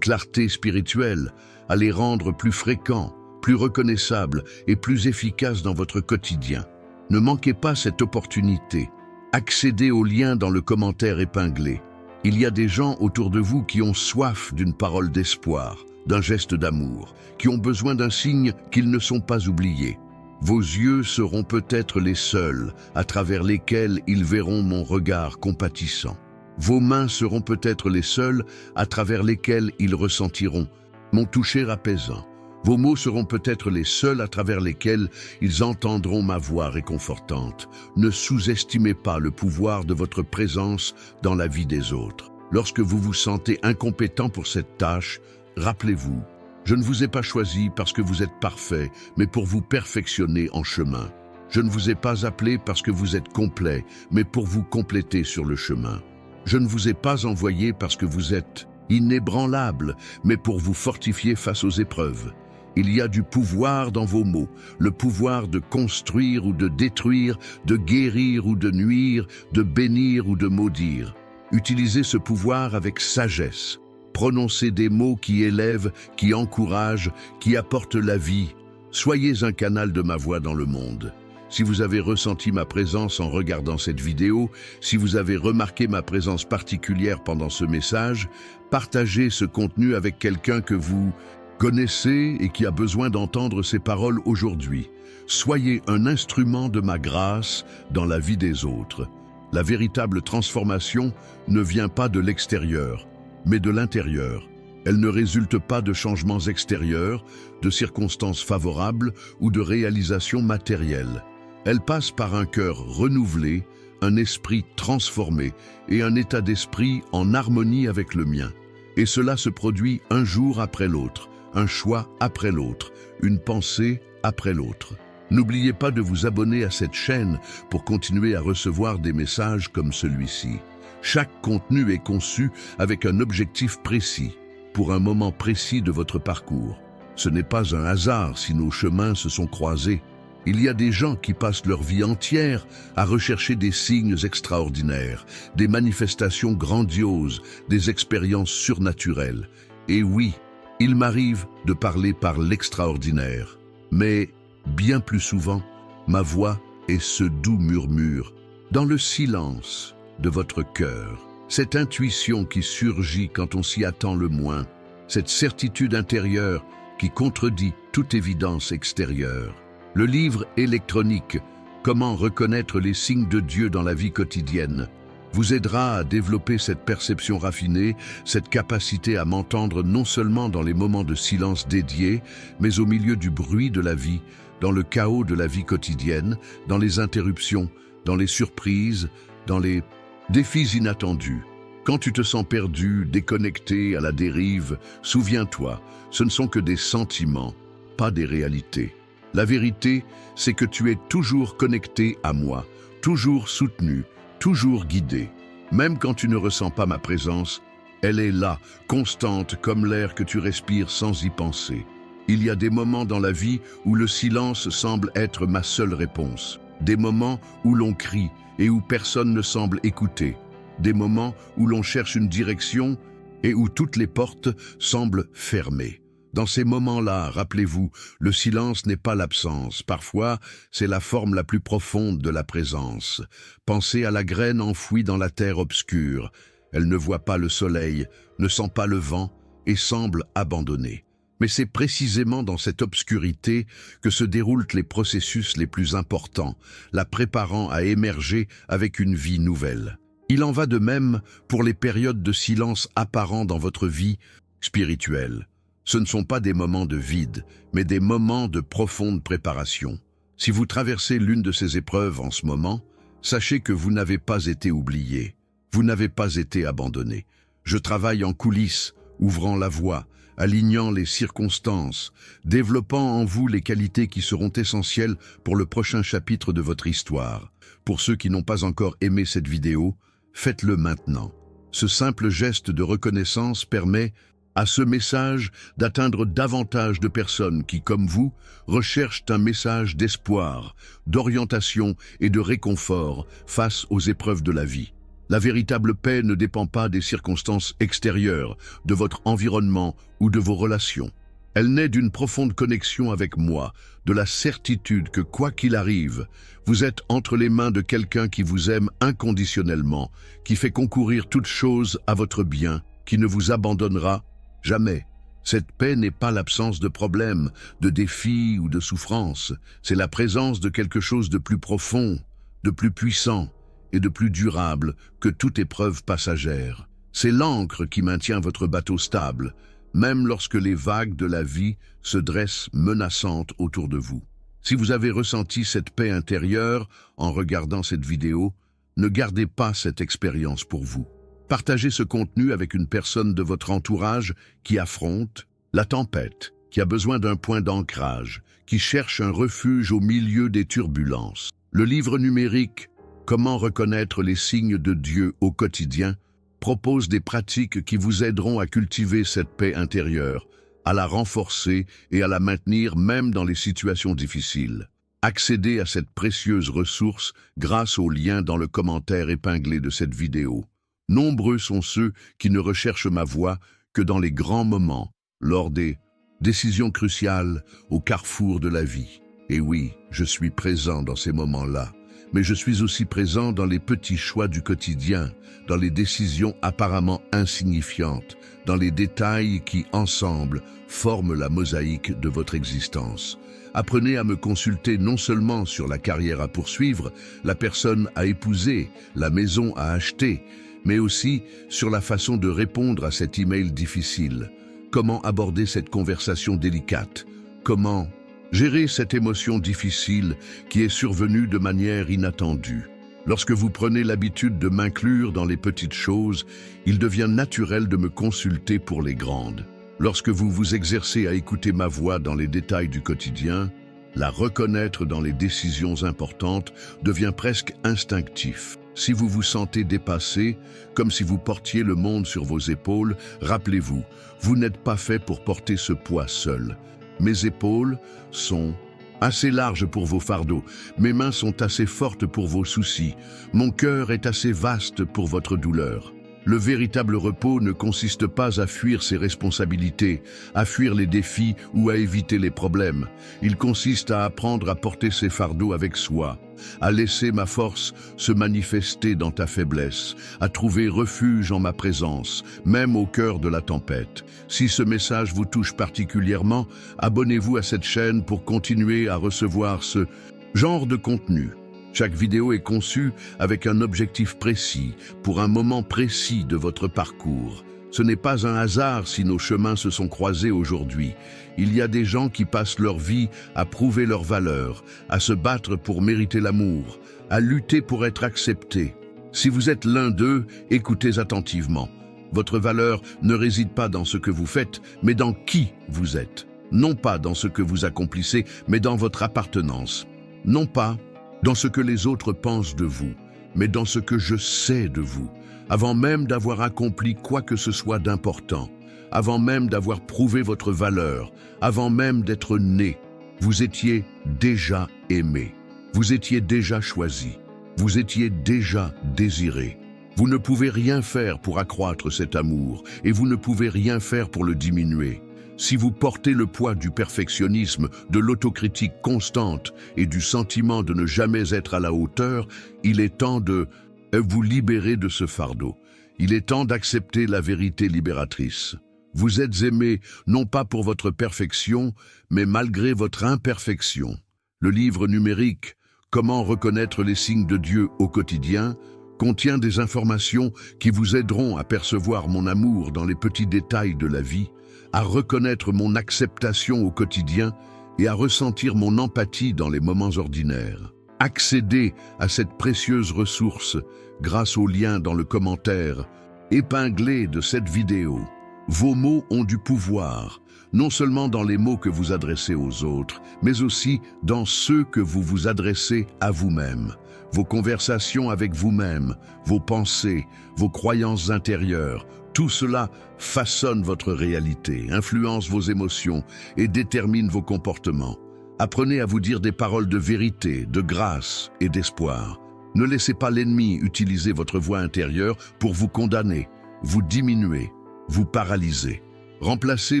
clarté spirituelle, à les rendre plus fréquents, plus reconnaissables et plus efficaces dans votre quotidien. Ne manquez pas cette opportunité. Accédez au lien dans le commentaire épinglé. Il y a des gens autour de vous qui ont soif d'une parole d'espoir, d'un geste d'amour, qui ont besoin d'un signe qu'ils ne sont pas oubliés. Vos yeux seront peut-être les seuls à travers lesquels ils verront mon regard compatissant. Vos mains seront peut-être les seules à travers lesquelles ils ressentiront mon toucher apaisant. Vos mots seront peut-être les seuls à travers lesquels ils entendront ma voix réconfortante. Ne sous-estimez pas le pouvoir de votre présence dans la vie des autres. Lorsque vous vous sentez incompétent pour cette tâche, rappelez-vous, je ne vous ai pas choisi parce que vous êtes parfait, mais pour vous perfectionner en chemin. Je ne vous ai pas appelé parce que vous êtes complet, mais pour vous compléter sur le chemin. Je ne vous ai pas envoyé parce que vous êtes inébranlable, mais pour vous fortifier face aux épreuves. Il y a du pouvoir dans vos mots, le pouvoir de construire ou de détruire, de guérir ou de nuire, de bénir ou de maudire. Utilisez ce pouvoir avec sagesse. Prononcez des mots qui élèvent, qui encouragent, qui apportent la vie. Soyez un canal de ma voix dans le monde. Si vous avez ressenti ma présence en regardant cette vidéo, si vous avez remarqué ma présence particulière pendant ce message, partagez ce contenu avec quelqu'un que vous connaissez et qui a besoin d'entendre ces paroles aujourd'hui. Soyez un instrument de ma grâce dans la vie des autres. La véritable transformation ne vient pas de l'extérieur, mais de l'intérieur. Elle ne résulte pas de changements extérieurs, de circonstances favorables ou de réalisations matérielles. Elle passe par un cœur renouvelé, un esprit transformé et un état d'esprit en harmonie avec le mien. Et cela se produit un jour après l'autre, un choix après l'autre, une pensée après l'autre. N'oubliez pas de vous abonner à cette chaîne pour continuer à recevoir des messages comme celui-ci. Chaque contenu est conçu avec un objectif précis, pour un moment précis de votre parcours. Ce n'est pas un hasard si nos chemins se sont croisés. Il y a des gens qui passent leur vie entière à rechercher des signes extraordinaires, des manifestations grandioses, des expériences surnaturelles. Et oui, il m'arrive de parler par l'extraordinaire. Mais, bien plus souvent, ma voix est ce doux murmure, dans le silence de votre cœur. Cette intuition qui surgit quand on s'y attend le moins, cette certitude intérieure qui contredit toute évidence extérieure. Le livre électronique « Comment reconnaître les signes de Dieu dans la vie quotidienne » vous aidera à développer cette perception raffinée, cette capacité à m'entendre non seulement dans les moments de silence dédiés, mais au milieu du bruit de la vie, dans le chaos de la vie quotidienne, dans les interruptions, dans les surprises, dans les défis inattendus. Quand tu te sens perdu, déconnecté, à la dérive, souviens-toi, ce ne sont que des sentiments, pas des réalités. La vérité, c'est que tu es toujours connecté à moi, toujours soutenu, toujours guidé. Même quand tu ne ressens pas ma présence, elle est là, constante comme l'air que tu respires sans y penser. Il y a des moments dans la vie où le silence semble être ma seule réponse. Des moments où l'on crie et où personne ne semble écouter. Des moments où l'on cherche une direction et où toutes les portes semblent fermées. Dans ces moments-là, rappelez-vous, le silence n'est pas l'absence. Parfois, c'est la forme la plus profonde de la présence. Pensez à la graine enfouie dans la terre obscure. Elle ne voit pas le soleil, ne sent pas le vent et semble abandonnée. Mais c'est précisément dans cette obscurité que se déroulent les processus les plus importants, la préparant à émerger avec une vie nouvelle. Il en va de même pour les périodes de silence apparent dans votre vie, spirituelle. Ce ne sont pas des moments de vide, mais des moments de profonde préparation. Si vous traversez l'une de ces épreuves en ce moment, sachez que vous n'avez pas été oublié, vous n'avez pas été abandonné. Je travaille en coulisses, ouvrant la voie, alignant les circonstances, développant en vous les qualités qui seront essentielles pour le prochain chapitre de votre histoire. Pour ceux qui n'ont pas encore aimé cette vidéo, faites-le maintenant. Ce simple geste de reconnaissance permet à ce message d'atteindre davantage de personnes qui, comme vous, recherchent un message d'espoir, d'orientation et de réconfort face aux épreuves de la vie. La véritable paix ne dépend pas des circonstances extérieures, de votre environnement ou de vos relations. Elle naît d'une profonde connexion avec moi, de la certitude que quoi qu'il arrive, vous êtes entre les mains de quelqu'un qui vous aime inconditionnellement, qui fait concourir toute chose à votre bien, qui ne vous abandonnera jamais. Cette paix n'est pas l'absence de problèmes, de défis ou de souffrances. C'est la présence de quelque chose de plus profond, de plus puissant et de plus durable que toute épreuve passagère. C'est l'ancre qui maintient votre bateau stable, même lorsque les vagues de la vie se dressent menaçantes autour de vous. Si vous avez ressenti cette paix intérieure en regardant cette vidéo, ne gardez pas cette expérience pour vous. Partagez ce contenu avec une personne de votre entourage qui affronte la tempête, qui a besoin d'un point d'ancrage, qui cherche un refuge au milieu des turbulences. Le livre numérique « Comment reconnaître les signes de Dieu au quotidien » propose des pratiques qui vous aideront à cultiver cette paix intérieure, à la renforcer et à la maintenir même dans les situations difficiles. Accédez à cette précieuse ressource grâce au lien dans le commentaire épinglé de cette vidéo. Nombreux sont ceux qui ne recherchent ma voix que dans les grands moments, lors des décisions cruciales au carrefour de la vie. Et oui, je suis présent dans ces moments-là, mais je suis aussi présent dans les petits choix du quotidien, dans les décisions apparemment insignifiantes, dans les détails qui, ensemble, forment la mosaïque de votre existence. Apprenez à me consulter non seulement sur la carrière à poursuivre, la personne à épouser, la maison à acheter, mais aussi sur la façon de répondre à cet email difficile. Comment aborder cette conversation délicate? Comment gérer cette émotion difficile qui est survenue de manière inattendue? Lorsque vous prenez l'habitude de m'inclure dans les petites choses, il devient naturel de me consulter pour les grandes. Lorsque vous vous exercez à écouter ma voix dans les détails du quotidien, la reconnaître dans les décisions importantes devient presque instinctif. Si vous vous sentez dépassé, comme si vous portiez le monde sur vos épaules, rappelez-vous, vous n'êtes pas fait pour porter ce poids seul. Mes épaules sont assez larges pour vos fardeaux, mes mains sont assez fortes pour vos soucis, mon cœur est assez vaste pour votre douleur. Le véritable repos ne consiste pas à fuir ses responsabilités, à fuir les défis ou à éviter les problèmes. Il consiste à apprendre à porter ses fardeaux avec soi, à laisser ma force se manifester dans ta faiblesse, à trouver refuge en ma présence, même au cœur de la tempête. Si ce message vous touche particulièrement, abonnez-vous à cette chaîne pour continuer à recevoir ce genre de contenu. Chaque vidéo est conçue avec un objectif précis, pour un moment précis de votre parcours. Ce n'est pas un hasard si nos chemins se sont croisés aujourd'hui. Il y a des gens qui passent leur vie à prouver leur valeur, à se battre pour mériter l'amour, à lutter pour être acceptés. Si vous êtes l'un d'eux, écoutez attentivement. Votre valeur ne réside pas dans ce que vous faites, mais dans qui vous êtes. Non pas dans ce que vous accomplissez, mais dans votre appartenance. Non pas dans ce que les autres pensent de vous, mais dans ce que je sais de vous, avant même d'avoir accompli quoi que ce soit d'important, avant même d'avoir prouvé votre valeur, avant même d'être né. Vous étiez déjà aimé, vous étiez déjà choisi, vous étiez déjà désiré. Vous ne pouvez rien faire pour accroître cet amour, et vous ne pouvez rien faire pour le diminuer. Si vous portez le poids du perfectionnisme, de l'autocritique constante et du sentiment de ne jamais être à la hauteur, il est temps de vous libérer de ce fardeau. Il est temps d'accepter la vérité libératrice. Vous êtes aimé non pas pour votre perfection, mais malgré votre imperfection. Le livre numérique « Comment reconnaître les signes de Dieu au quotidien » contient des informations qui vous aideront à percevoir mon amour dans les petits détails de la vie, à reconnaître mon acceptation au quotidien et à ressentir mon empathie dans les moments ordinaires. Accédez à cette précieuse ressource grâce au lien dans le commentaire épinglé de cette vidéo. Vos mots ont du pouvoir, non seulement dans les mots que vous adressez aux autres, mais aussi dans ceux que vous vous adressez à vous-même. Vos conversations avec vous-même, vos pensées, vos croyances intérieures, tout cela façonne votre réalité, influence vos émotions et détermine vos comportements. Apprenez à vous dire des paroles de vérité, de grâce et d'espoir. Ne laissez pas l'ennemi utiliser votre voix intérieure pour vous condamner, vous diminuer, vous paralyser. Remplacez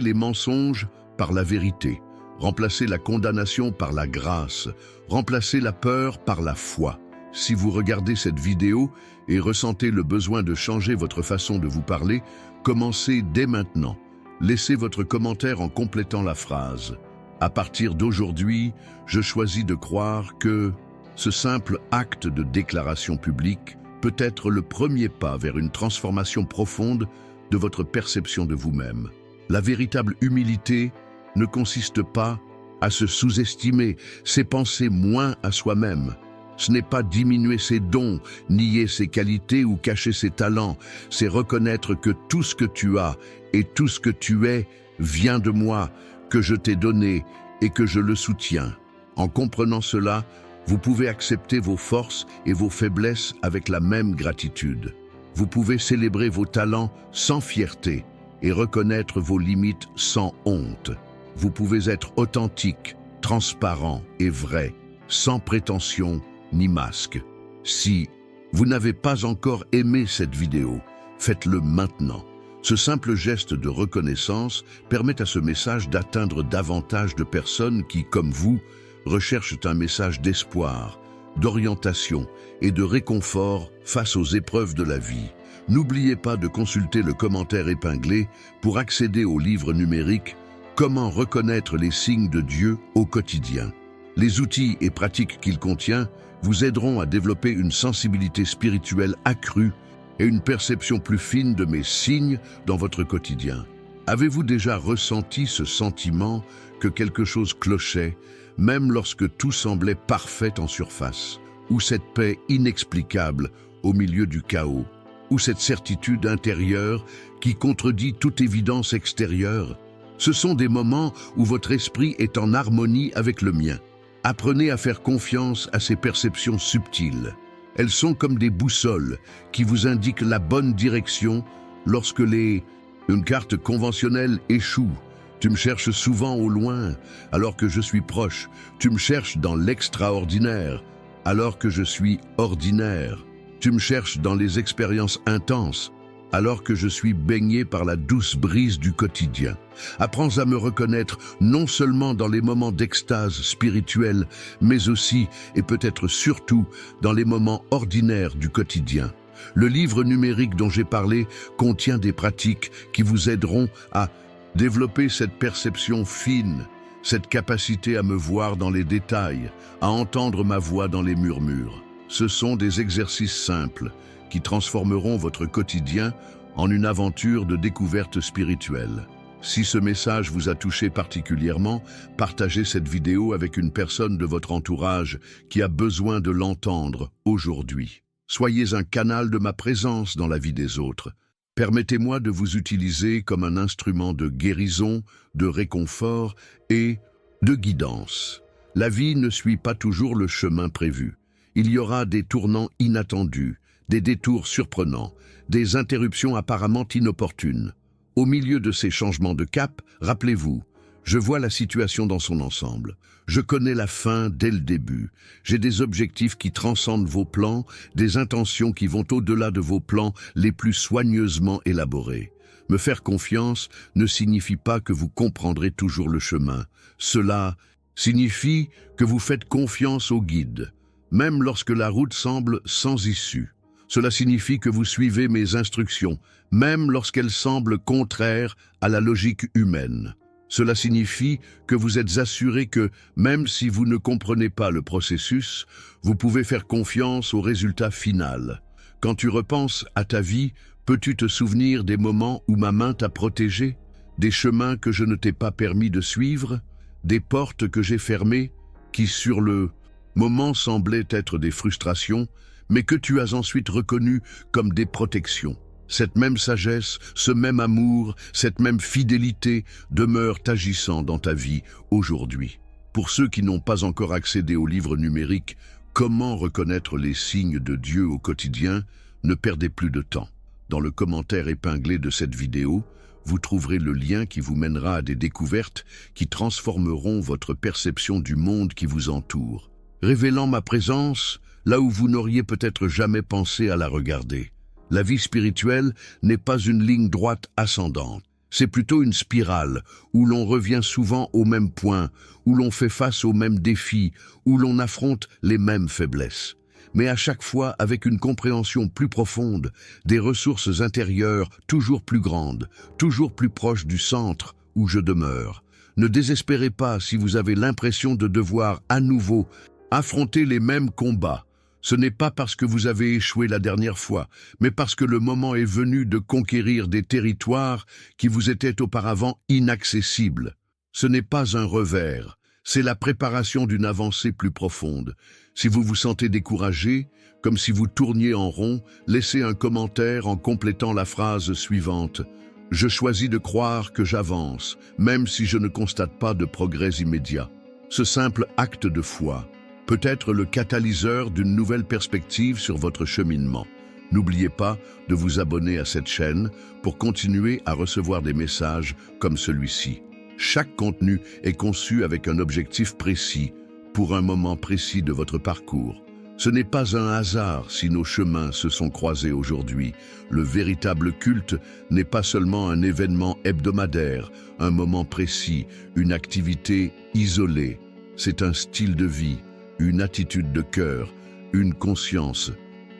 les mensonges par la vérité. Remplacez la condamnation par la grâce. Remplacez la peur par la foi. Si vous regardez cette vidéo et ressentez le besoin de changer votre façon de vous parler, commencez dès maintenant. Laissez votre commentaire en complétant la phrase. À partir d'aujourd'hui, je choisis de croire que ce simple acte de déclaration publique peut être le premier pas vers une transformation profonde de votre perception de vous-même. La véritable humilité ne consiste pas à se sous-estimer, c'est penser moins à soi-même. Ce n'est pas diminuer ses dons, nier ses qualités ou cacher ses talents, c'est reconnaître que tout ce que tu as et tout ce que tu es vient de moi, que je t'ai donné et que je le soutiens. En comprenant cela, vous pouvez accepter vos forces et vos faiblesses avec la même gratitude. Vous pouvez célébrer vos talents sans fierté et reconnaître vos limites sans honte. Vous pouvez être authentique, transparent et vrai, sans prétention ni masque. Si vous n'avez pas encore aimé cette vidéo, faites-le maintenant. Ce simple geste de reconnaissance permet à ce message d'atteindre davantage de personnes qui, comme vous, recherchent un message d'espoir, d'orientation et de réconfort face aux épreuves de la vie. N'oubliez pas de consulter le commentaire épinglé pour accéder au livre numérique « Comment reconnaître les signes de Dieu au quotidien ». Les outils et pratiques qu'il contient vous aideront à développer une sensibilité spirituelle accrue et une perception plus fine de mes signes dans votre quotidien. Avez-vous déjà ressenti ce sentiment que quelque chose clochait, même lorsque tout semblait parfait en surface, ou cette paix inexplicable au milieu du chaos, ou cette certitude intérieure qui contredit toute évidence extérieure? Ce sont des moments où votre esprit est en harmonie avec le mien. Apprenez à faire confiance à ces perceptions subtiles. Elles sont comme des boussoles qui vous indiquent la bonne direction lorsque une carte conventionnelle échoue. Tu me cherches souvent au loin, alors que je suis proche. Tu me cherches dans l'extraordinaire, alors que je suis ordinaire. Tu me cherches dans les expériences intenses, alors que je suis baigné par la douce brise du quotidien. Apprends à me reconnaître non seulement dans les moments d'extase spirituelle, mais aussi, et peut-être surtout, dans les moments ordinaires du quotidien. Le livre numérique dont j'ai parlé contient des pratiques qui vous aideront à développer cette perception fine, cette capacité à me voir dans les détails, à entendre ma voix dans les murmures. Ce sont des exercices simples qui transformeront votre quotidien en une aventure de découverte spirituelle. Si ce message vous a touché particulièrement, partagez cette vidéo avec une personne de votre entourage qui a besoin de l'entendre aujourd'hui. Soyez un canal de ma présence dans la vie des autres. Permettez-moi de vous utiliser comme un instrument de guérison, de réconfort et de guidance. La vie ne suit pas toujours le chemin prévu. Il y aura des tournants inattendus, des détours surprenants, des interruptions apparemment inopportunes. Au milieu de ces changements de cap, rappelez-vous, je vois la situation dans son ensemble. Je connais la fin dès le début. J'ai des objectifs qui transcendent vos plans, des intentions qui vont au-delà de vos plans les plus soigneusement élaborés. Me faire confiance ne signifie pas que vous comprendrez toujours le chemin. Cela signifie que vous faites confiance au guide, même lorsque la route semble sans issue. Cela signifie que vous suivez mes instructions, même lorsqu'elles semblent contraires à la logique humaine. Cela signifie que vous êtes assuré que, même si vous ne comprenez pas le processus, vous pouvez faire confiance au résultat final. Quand tu repenses à ta vie, peux-tu te souvenir des moments où ma main t'a protégé, des chemins que je ne t'ai pas permis de suivre, des portes que j'ai fermées, qui sur le moment semblaient être des frustrations, mais que tu as ensuite reconnues comme des protections? Cette même sagesse, ce même amour, cette même fidélité demeurent agissant dans ta vie aujourd'hui. Pour ceux qui n'ont pas encore accédé au livre numérique « Comment reconnaître les signes de Dieu au quotidien ?», ne perdez plus de temps. Dans le commentaire épinglé de cette vidéo, vous trouverez le lien qui vous mènera à des découvertes qui transformeront votre perception du monde qui vous entoure, révélant ma présence là où vous n'auriez peut-être jamais pensé à la regarder. La vie spirituelle n'est pas une ligne droite ascendante. C'est plutôt une spirale où l'on revient souvent au même point, où l'on fait face aux mêmes défis, où l'on affronte les mêmes faiblesses. Mais à chaque fois avec une compréhension plus profonde, des ressources intérieures toujours plus grandes, toujours plus proches du centre où je demeure. Ne désespérez pas si vous avez l'impression de devoir à nouveau affronter les mêmes combats. Ce n'est pas parce que vous avez échoué la dernière fois, mais parce que le moment est venu de conquérir des territoires qui vous étaient auparavant inaccessibles. Ce n'est pas un revers, c'est la préparation d'une avancée plus profonde. Si vous vous sentez découragé, comme si vous tourniez en rond, laissez un commentaire en complétant la phrase suivante. « Je choisis de croire que j'avance, même si je ne constate pas de progrès immédiat. » Ce simple acte de foi peut être le catalyseur d'une nouvelle perspective sur votre cheminement. N'oubliez pas de vous abonner à cette chaîne pour continuer à recevoir des messages comme celui-ci. Chaque contenu est conçu avec un objectif précis, pour un moment précis de votre parcours. Ce n'est pas un hasard si nos chemins se sont croisés aujourd'hui. Le véritable culte n'est pas seulement un événement hebdomadaire, un moment précis, une activité isolée. C'est un style de vie, une attitude de cœur, une conscience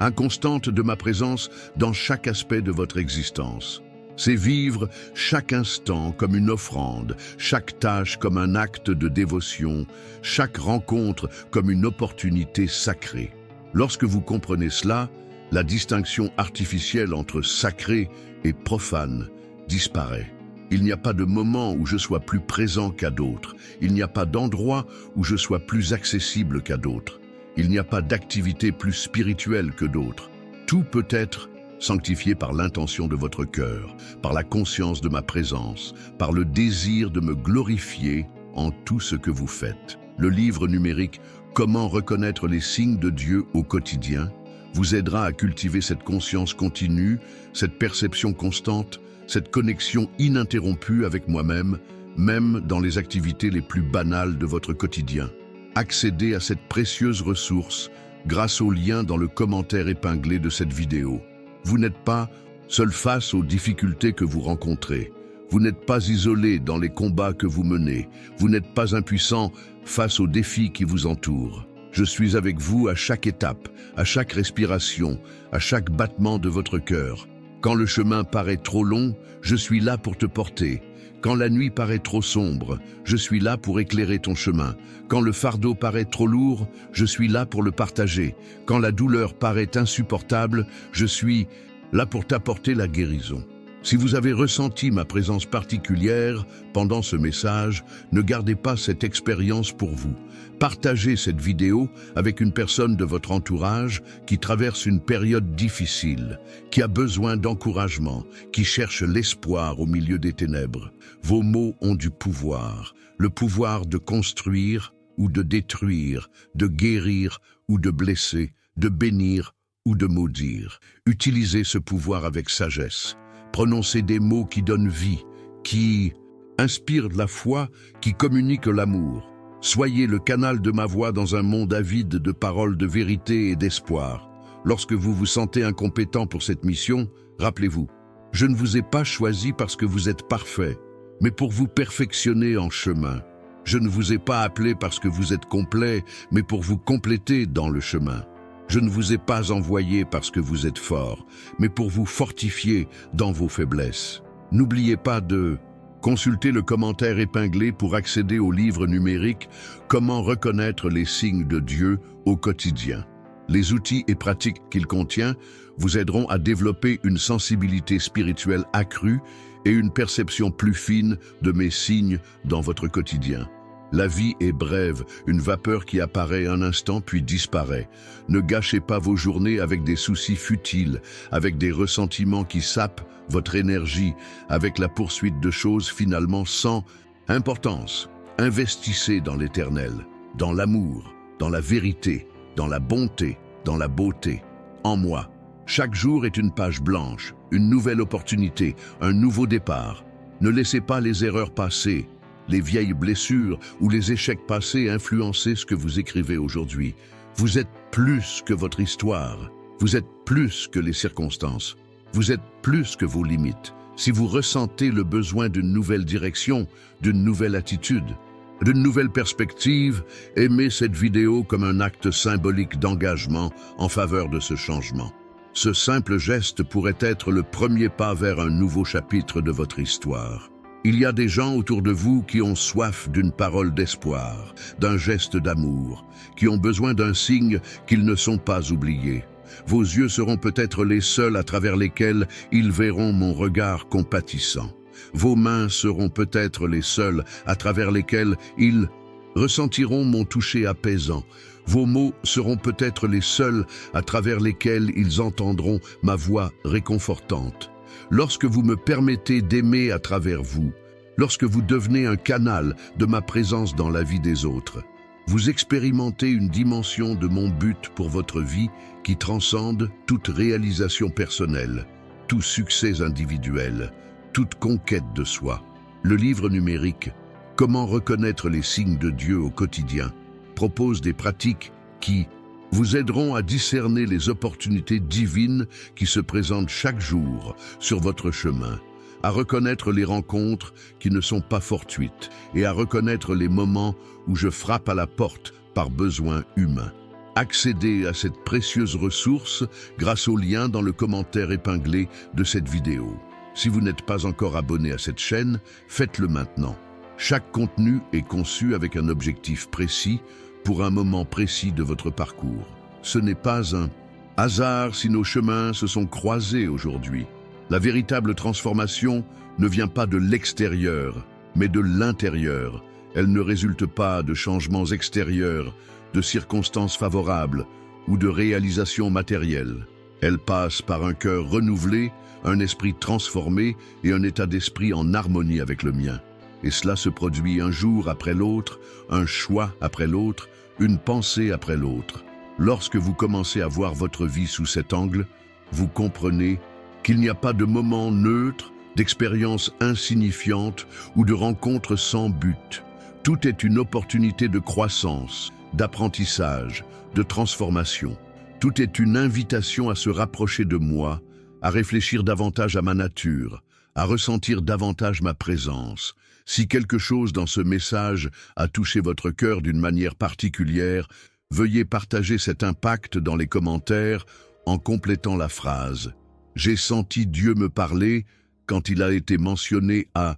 inconstante de ma présence dans chaque aspect de votre existence. C'est vivre chaque instant comme une offrande, chaque tâche comme un acte de dévotion, chaque rencontre comme une opportunité sacrée. Lorsque vous comprenez cela, la distinction artificielle entre sacré et profane disparaît. Il n'y a pas de moment où je sois plus présent qu'à d'autres. Il n'y a pas d'endroit où je sois plus accessible qu'à d'autres. Il n'y a pas d'activité plus spirituelle que d'autres. Tout peut être sanctifié par l'intention de votre cœur, par la conscience de ma présence, par le désir de me glorifier en tout ce que vous faites. Le livre numérique « Comment reconnaître les signes de Dieu au quotidien » vous aidera à cultiver cette conscience continue, cette perception constante, cette connexion ininterrompue avec moi-même, même dans les activités les plus banales de votre quotidien. Accédez à cette précieuse ressource grâce au lien dans le commentaire épinglé de cette vidéo. Vous n'êtes pas seul face aux difficultés que vous rencontrez. Vous n'êtes pas isolé dans les combats que vous menez. Vous n'êtes pas impuissant face aux défis qui vous entourent. Je suis avec vous à chaque étape, à chaque respiration, à chaque battement de votre cœur. Quand le chemin paraît trop long, je suis là pour te porter. Quand la nuit paraît trop sombre, je suis là pour éclairer ton chemin. Quand le fardeau paraît trop lourd, je suis là pour le partager. Quand la douleur paraît insupportable, je suis là pour t'apporter la guérison. Si vous avez ressenti ma présence particulière pendant ce message, ne gardez pas cette expérience pour vous. Partagez cette vidéo avec une personne de votre entourage qui traverse une période difficile, qui a besoin d'encouragement, qui cherche l'espoir au milieu des ténèbres. Vos mots ont du pouvoir, le pouvoir de construire ou de détruire, de guérir ou de blesser, de bénir ou de maudire. Utilisez ce pouvoir avec sagesse. Prononcez des mots qui donnent vie, qui inspirent de la foi, qui communiquent l'amour. Soyez le canal de ma voix dans un monde avide de paroles de vérité et d'espoir. Lorsque vous vous sentez incompétent pour cette mission, rappelez-vous, je ne vous ai pas choisi parce que vous êtes parfait, mais pour vous perfectionner en chemin. Je ne vous ai pas appelé parce que vous êtes complet, mais pour vous compléter dans le chemin. Je ne vous ai pas envoyé parce que vous êtes fort, mais pour vous fortifier dans vos faiblesses. N'oubliez pas de consulter le commentaire épinglé pour accéder au livre numérique « Comment reconnaître les signes de Dieu au quotidien ». Les outils et pratiques qu'il contient vous aideront à développer une sensibilité spirituelle accrue et une perception plus fine de mes signes dans votre quotidien. La vie est brève, une vapeur qui apparaît un instant puis disparaît. Ne gâchez pas vos journées avec des soucis futiles, avec des ressentiments qui sapent votre énergie, avec la poursuite de choses finalement sans importance. Investissez dans l'éternel, dans l'amour, dans la vérité, dans la bonté, dans la beauté. En moi, chaque jour est une page blanche, une nouvelle opportunité, un nouveau départ. Ne laissez pas les erreurs passées, les vieilles blessures ou les échecs passés influencer ce que vous écrivez aujourd'hui. Vous êtes plus que votre histoire. Vous êtes plus que les circonstances. Vous êtes plus que vos limites. Si vous ressentez le besoin d'une nouvelle direction, d'une nouvelle attitude, d'une nouvelle perspective, aimez cette vidéo comme un acte symbolique d'engagement en faveur de ce changement. Ce simple geste pourrait être le premier pas vers un nouveau chapitre de votre histoire. Il y a des gens autour de vous qui ont soif d'une parole d'espoir, d'un geste d'amour, qui ont besoin d'un signe qu'ils ne sont pas oubliés. Vos yeux seront peut-être les seuls à travers lesquels ils verront mon regard compatissant. Vos mains seront peut-être les seules à travers lesquelles ils ressentiront mon toucher apaisant. Vos mots seront peut-être les seuls à travers lesquels ils entendront ma voix réconfortante. Lorsque vous me permettez d'aimer à travers vous, lorsque vous devenez un canal de ma présence dans la vie des autres, vous expérimentez une dimension de mon but pour votre vie qui transcende toute réalisation personnelle, tout succès individuel, toute conquête de soi. Le livre numérique « Comment reconnaître les signes de Dieu au quotidien » propose des pratiques qui vous aideront à discerner les opportunités divines qui se présentent chaque jour sur votre chemin, à reconnaître les rencontres qui ne sont pas fortuites et à reconnaître les moments où je frappe à la porte par besoin humain. Accédez à cette précieuse ressource grâce au lien dans le commentaire épinglé de cette vidéo. Si vous n'êtes pas encore abonné à cette chaîne, faites-le maintenant. Chaque contenu est conçu avec un objectif précis pour un moment précis de votre parcours. Ce n'est pas un hasard si nos chemins se sont croisés aujourd'hui. La véritable transformation ne vient pas de l'extérieur, mais de l'intérieur. Elle ne résulte pas de changements extérieurs, de circonstances favorables ou de réalisations matérielles. Elle passe par un cœur renouvelé, un esprit transformé et un état d'esprit en harmonie avec le mien. Et cela se produit un jour après l'autre, un choix après l'autre, une pensée après l'autre. Lorsque vous commencez à voir votre vie sous cet angle, vous comprenez qu'il n'y a pas de moment neutre, d'expérience insignifiante ou de rencontre sans but. Tout est une opportunité de croissance, d'apprentissage, de transformation. Tout est une invitation à se rapprocher de moi, à réfléchir davantage à ma nature, à ressentir davantage ma présence. Si quelque chose dans ce message a touché votre cœur d'une manière particulière, veuillez partager cet impact dans les commentaires en complétant la phrase « J'ai senti Dieu me parler » quand il a été mentionné à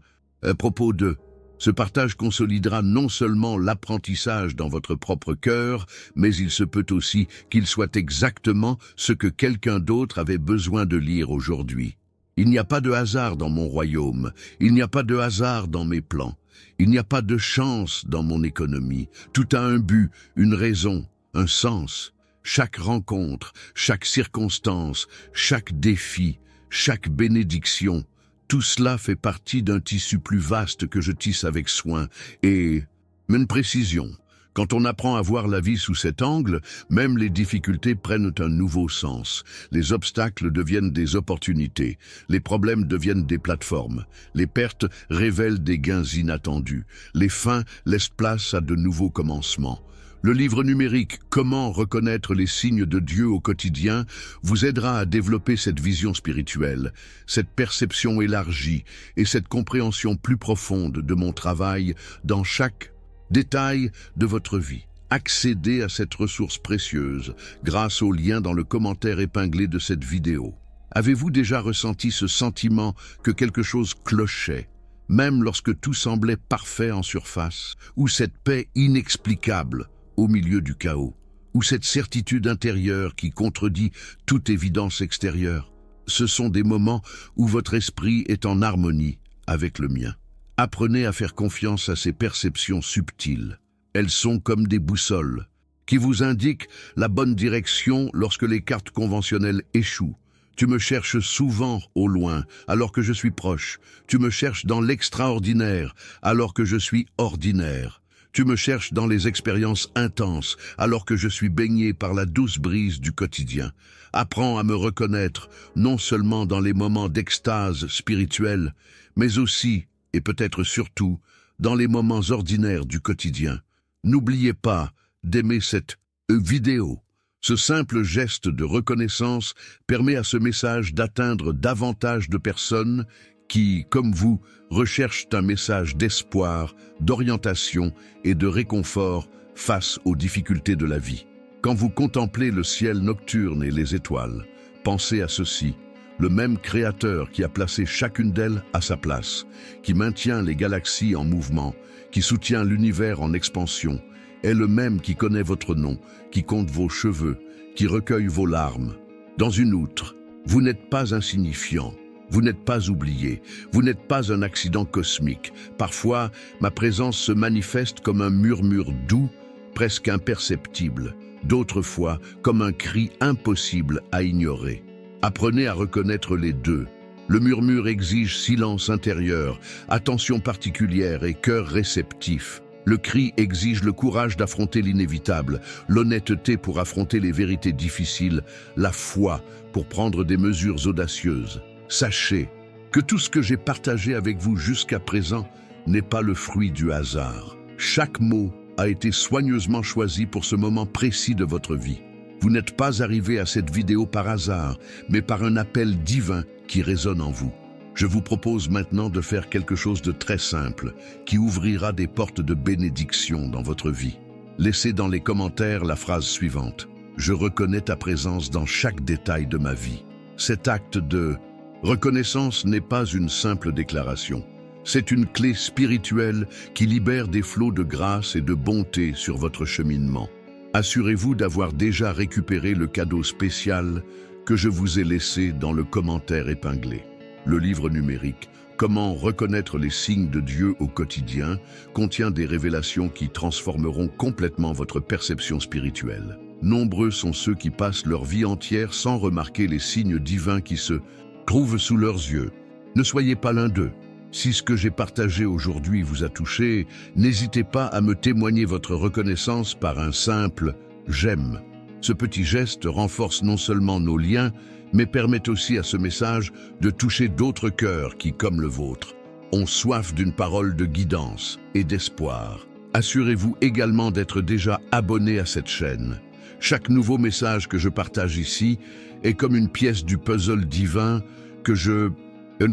propos de. Ce partage consolidera non seulement l'apprentissage dans votre propre cœur, mais il se peut aussi qu'il soit exactement ce que quelqu'un d'autre avait besoin de lire aujourd'hui. Il n'y a pas de hasard dans mon royaume, il n'y a pas de hasard dans mes plans, il n'y a pas de chance dans mon économie. Tout a un but, une raison, un sens. Chaque rencontre, chaque circonstance, chaque défi, chaque bénédiction, tout cela fait partie d'un tissu plus vaste que je tisse avec soin. Et une précision, quand on apprend à voir la vie sous cet angle, même les difficultés prennent un nouveau sens. Les obstacles deviennent des opportunités, les problèmes deviennent des plateformes, les pertes révèlent des gains inattendus, les fins laissent place à de nouveaux commencements. Le livre numérique « Comment reconnaître les signes de Dieu au quotidien » vous aidera à développer cette vision spirituelle, cette perception élargie et cette compréhension plus profonde de mon travail dans chaque détail de votre vie. Accédez à cette ressource précieuse grâce au lien dans le commentaire épinglé de cette vidéo. Avez-vous déjà ressenti ce sentiment que quelque chose clochait, même lorsque tout semblait parfait en surface, ou cette paix inexplicable au milieu du chaos? ou cette certitude intérieure qui contredit toute évidence extérieure. Ce sont des moments où votre esprit est en harmonie avec le mien. Apprenez à faire confiance à ces perceptions subtiles. Elles sont comme des boussoles qui vous indiquent la bonne direction lorsque les cartes conventionnelles échouent. Tu me cherches souvent au loin, alors que je suis proche. Tu me cherches dans l'extraordinaire, alors que je suis ordinaire. Tu me cherches dans les expériences intenses, alors que je suis baigné par la douce brise du quotidien. Apprends à me reconnaître, non seulement dans les moments d'extase spirituelle, mais aussi, et peut-être surtout, dans les moments ordinaires du quotidien. N'oubliez pas d'aimer cette vidéo. Ce simple geste de reconnaissance permet à ce message d'atteindre davantage de personnes qui, comme vous, recherchent un message d'espoir, d'orientation et de réconfort face aux difficultés de la vie. Quand vous contemplez le ciel nocturne et les étoiles, pensez à ceci: le même Créateur qui a placé chacune d'elles à sa place, qui maintient les galaxies en mouvement, qui soutient l'univers en expansion, est le même qui connaît votre nom, qui compte vos cheveux, qui recueille vos larmes. Dans une outre, vous n'êtes pas insignifiant, vous n'êtes pas oublié, vous n'êtes pas un accident cosmique. Parfois, ma présence se manifeste comme un murmure doux, presque imperceptible, d'autres fois comme un cri impossible à ignorer. Apprenez à reconnaître les deux. Le murmure exige silence intérieur, attention particulière et cœur réceptif. Le cri exige le courage d'affronter l'inévitable, l'honnêteté pour affronter les vérités difficiles, la foi pour prendre des mesures audacieuses. Sachez que tout ce que j'ai partagé avec vous jusqu'à présent n'est pas le fruit du hasard. Chaque mot a été soigneusement choisi pour ce moment précis de votre vie. Vous n'êtes pas arrivé à cette vidéo par hasard, mais par un appel divin qui résonne en vous. Je vous propose maintenant de faire quelque chose de très simple, qui ouvrira des portes de bénédiction dans votre vie. Laissez dans les commentaires la phrase suivante: je reconnais ta présence dans chaque détail de ma vie. Cet acte de reconnaissance n'est pas une simple déclaration. C'est une clé spirituelle qui libère des flots de grâce et de bonté sur votre cheminement. Assurez-vous d'avoir déjà récupéré le cadeau spécial que je vous ai laissé dans le commentaire épinglé. Le livre numérique « Comment reconnaître les signes de Dieu au quotidien » contient des révélations qui transformeront complètement votre perception spirituelle. Nombreux sont ceux qui passent leur vie entière sans remarquer les signes divins qui se trouvent sous leurs yeux. Ne soyez pas l'un d'eux. Si ce que j'ai partagé aujourd'hui vous a touché, n'hésitez pas à me témoigner votre reconnaissance par un simple « j'aime ». Ce petit geste renforce non seulement nos liens, mais permet aussi à ce message de toucher d'autres cœurs qui, comme le vôtre, ont soif d'une parole de guidance et d'espoir. Assurez-vous également d'être déjà abonné à cette chaîne. Chaque nouveau message que je partage ici est comme une pièce du puzzle divin que je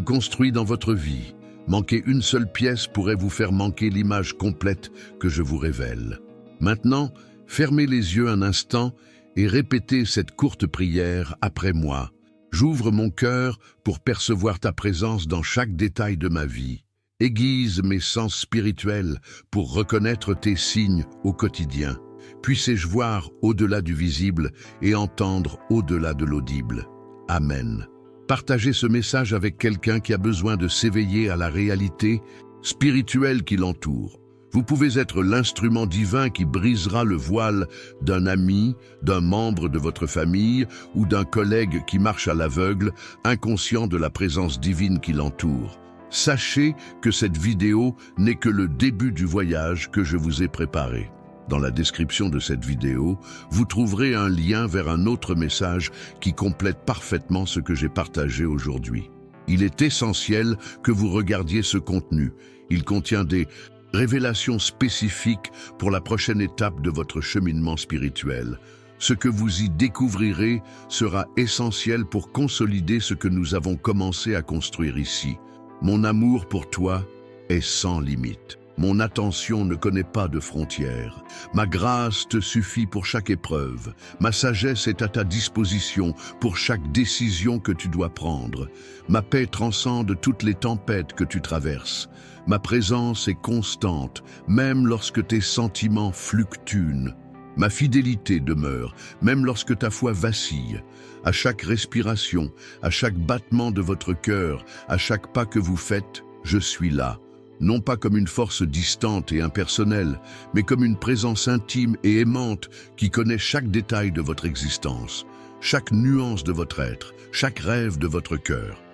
construis dans votre vie. Manquer une seule pièce pourrait vous faire manquer l'image complète que je vous révèle. Maintenant, fermez les yeux un instant et répétez cette courte prière après moi. J'ouvre mon cœur pour percevoir ta présence dans chaque détail de ma vie. Aiguise mes sens spirituels pour reconnaître tes signes au quotidien. Puissé-je voir au-delà du visible et entendre au-delà de l'audible. Amen. Partagez ce message avec quelqu'un qui a besoin de s'éveiller à la réalité spirituelle qui l'entoure. Vous pouvez être l'instrument divin qui brisera le voile d'un ami, d'un membre de votre famille ou d'un collègue qui marche à l'aveugle, inconscient de la présence divine qui l'entoure. Sachez que cette vidéo n'est que le début du voyage que je vous ai préparé. Dans la description de cette vidéo, vous trouverez un lien vers un autre message qui complète parfaitement ce que j'ai partagé aujourd'hui. Il est essentiel que vous regardiez ce contenu. Il contient des révélations spécifiques pour la prochaine étape de votre cheminement spirituel. Ce que vous y découvrirez sera essentiel pour consolider ce que nous avons commencé à construire ici. Mon amour pour toi est sans limite. Mon attention ne connaît pas de frontières. Ma grâce te suffit pour chaque épreuve. Ma sagesse est à ta disposition pour chaque décision que tu dois prendre. Ma paix transcende toutes les tempêtes que tu traverses. Ma présence est constante, même lorsque tes sentiments fluctuent. Ma fidélité demeure, même lorsque ta foi vacille. À chaque respiration, à chaque battement de votre cœur, à chaque pas que vous faites, je suis là. Non pas comme une force distante et impersonnelle, mais comme une présence intime et aimante qui connaît chaque détail de votre existence, chaque nuance de votre être, chaque rêve de votre cœur.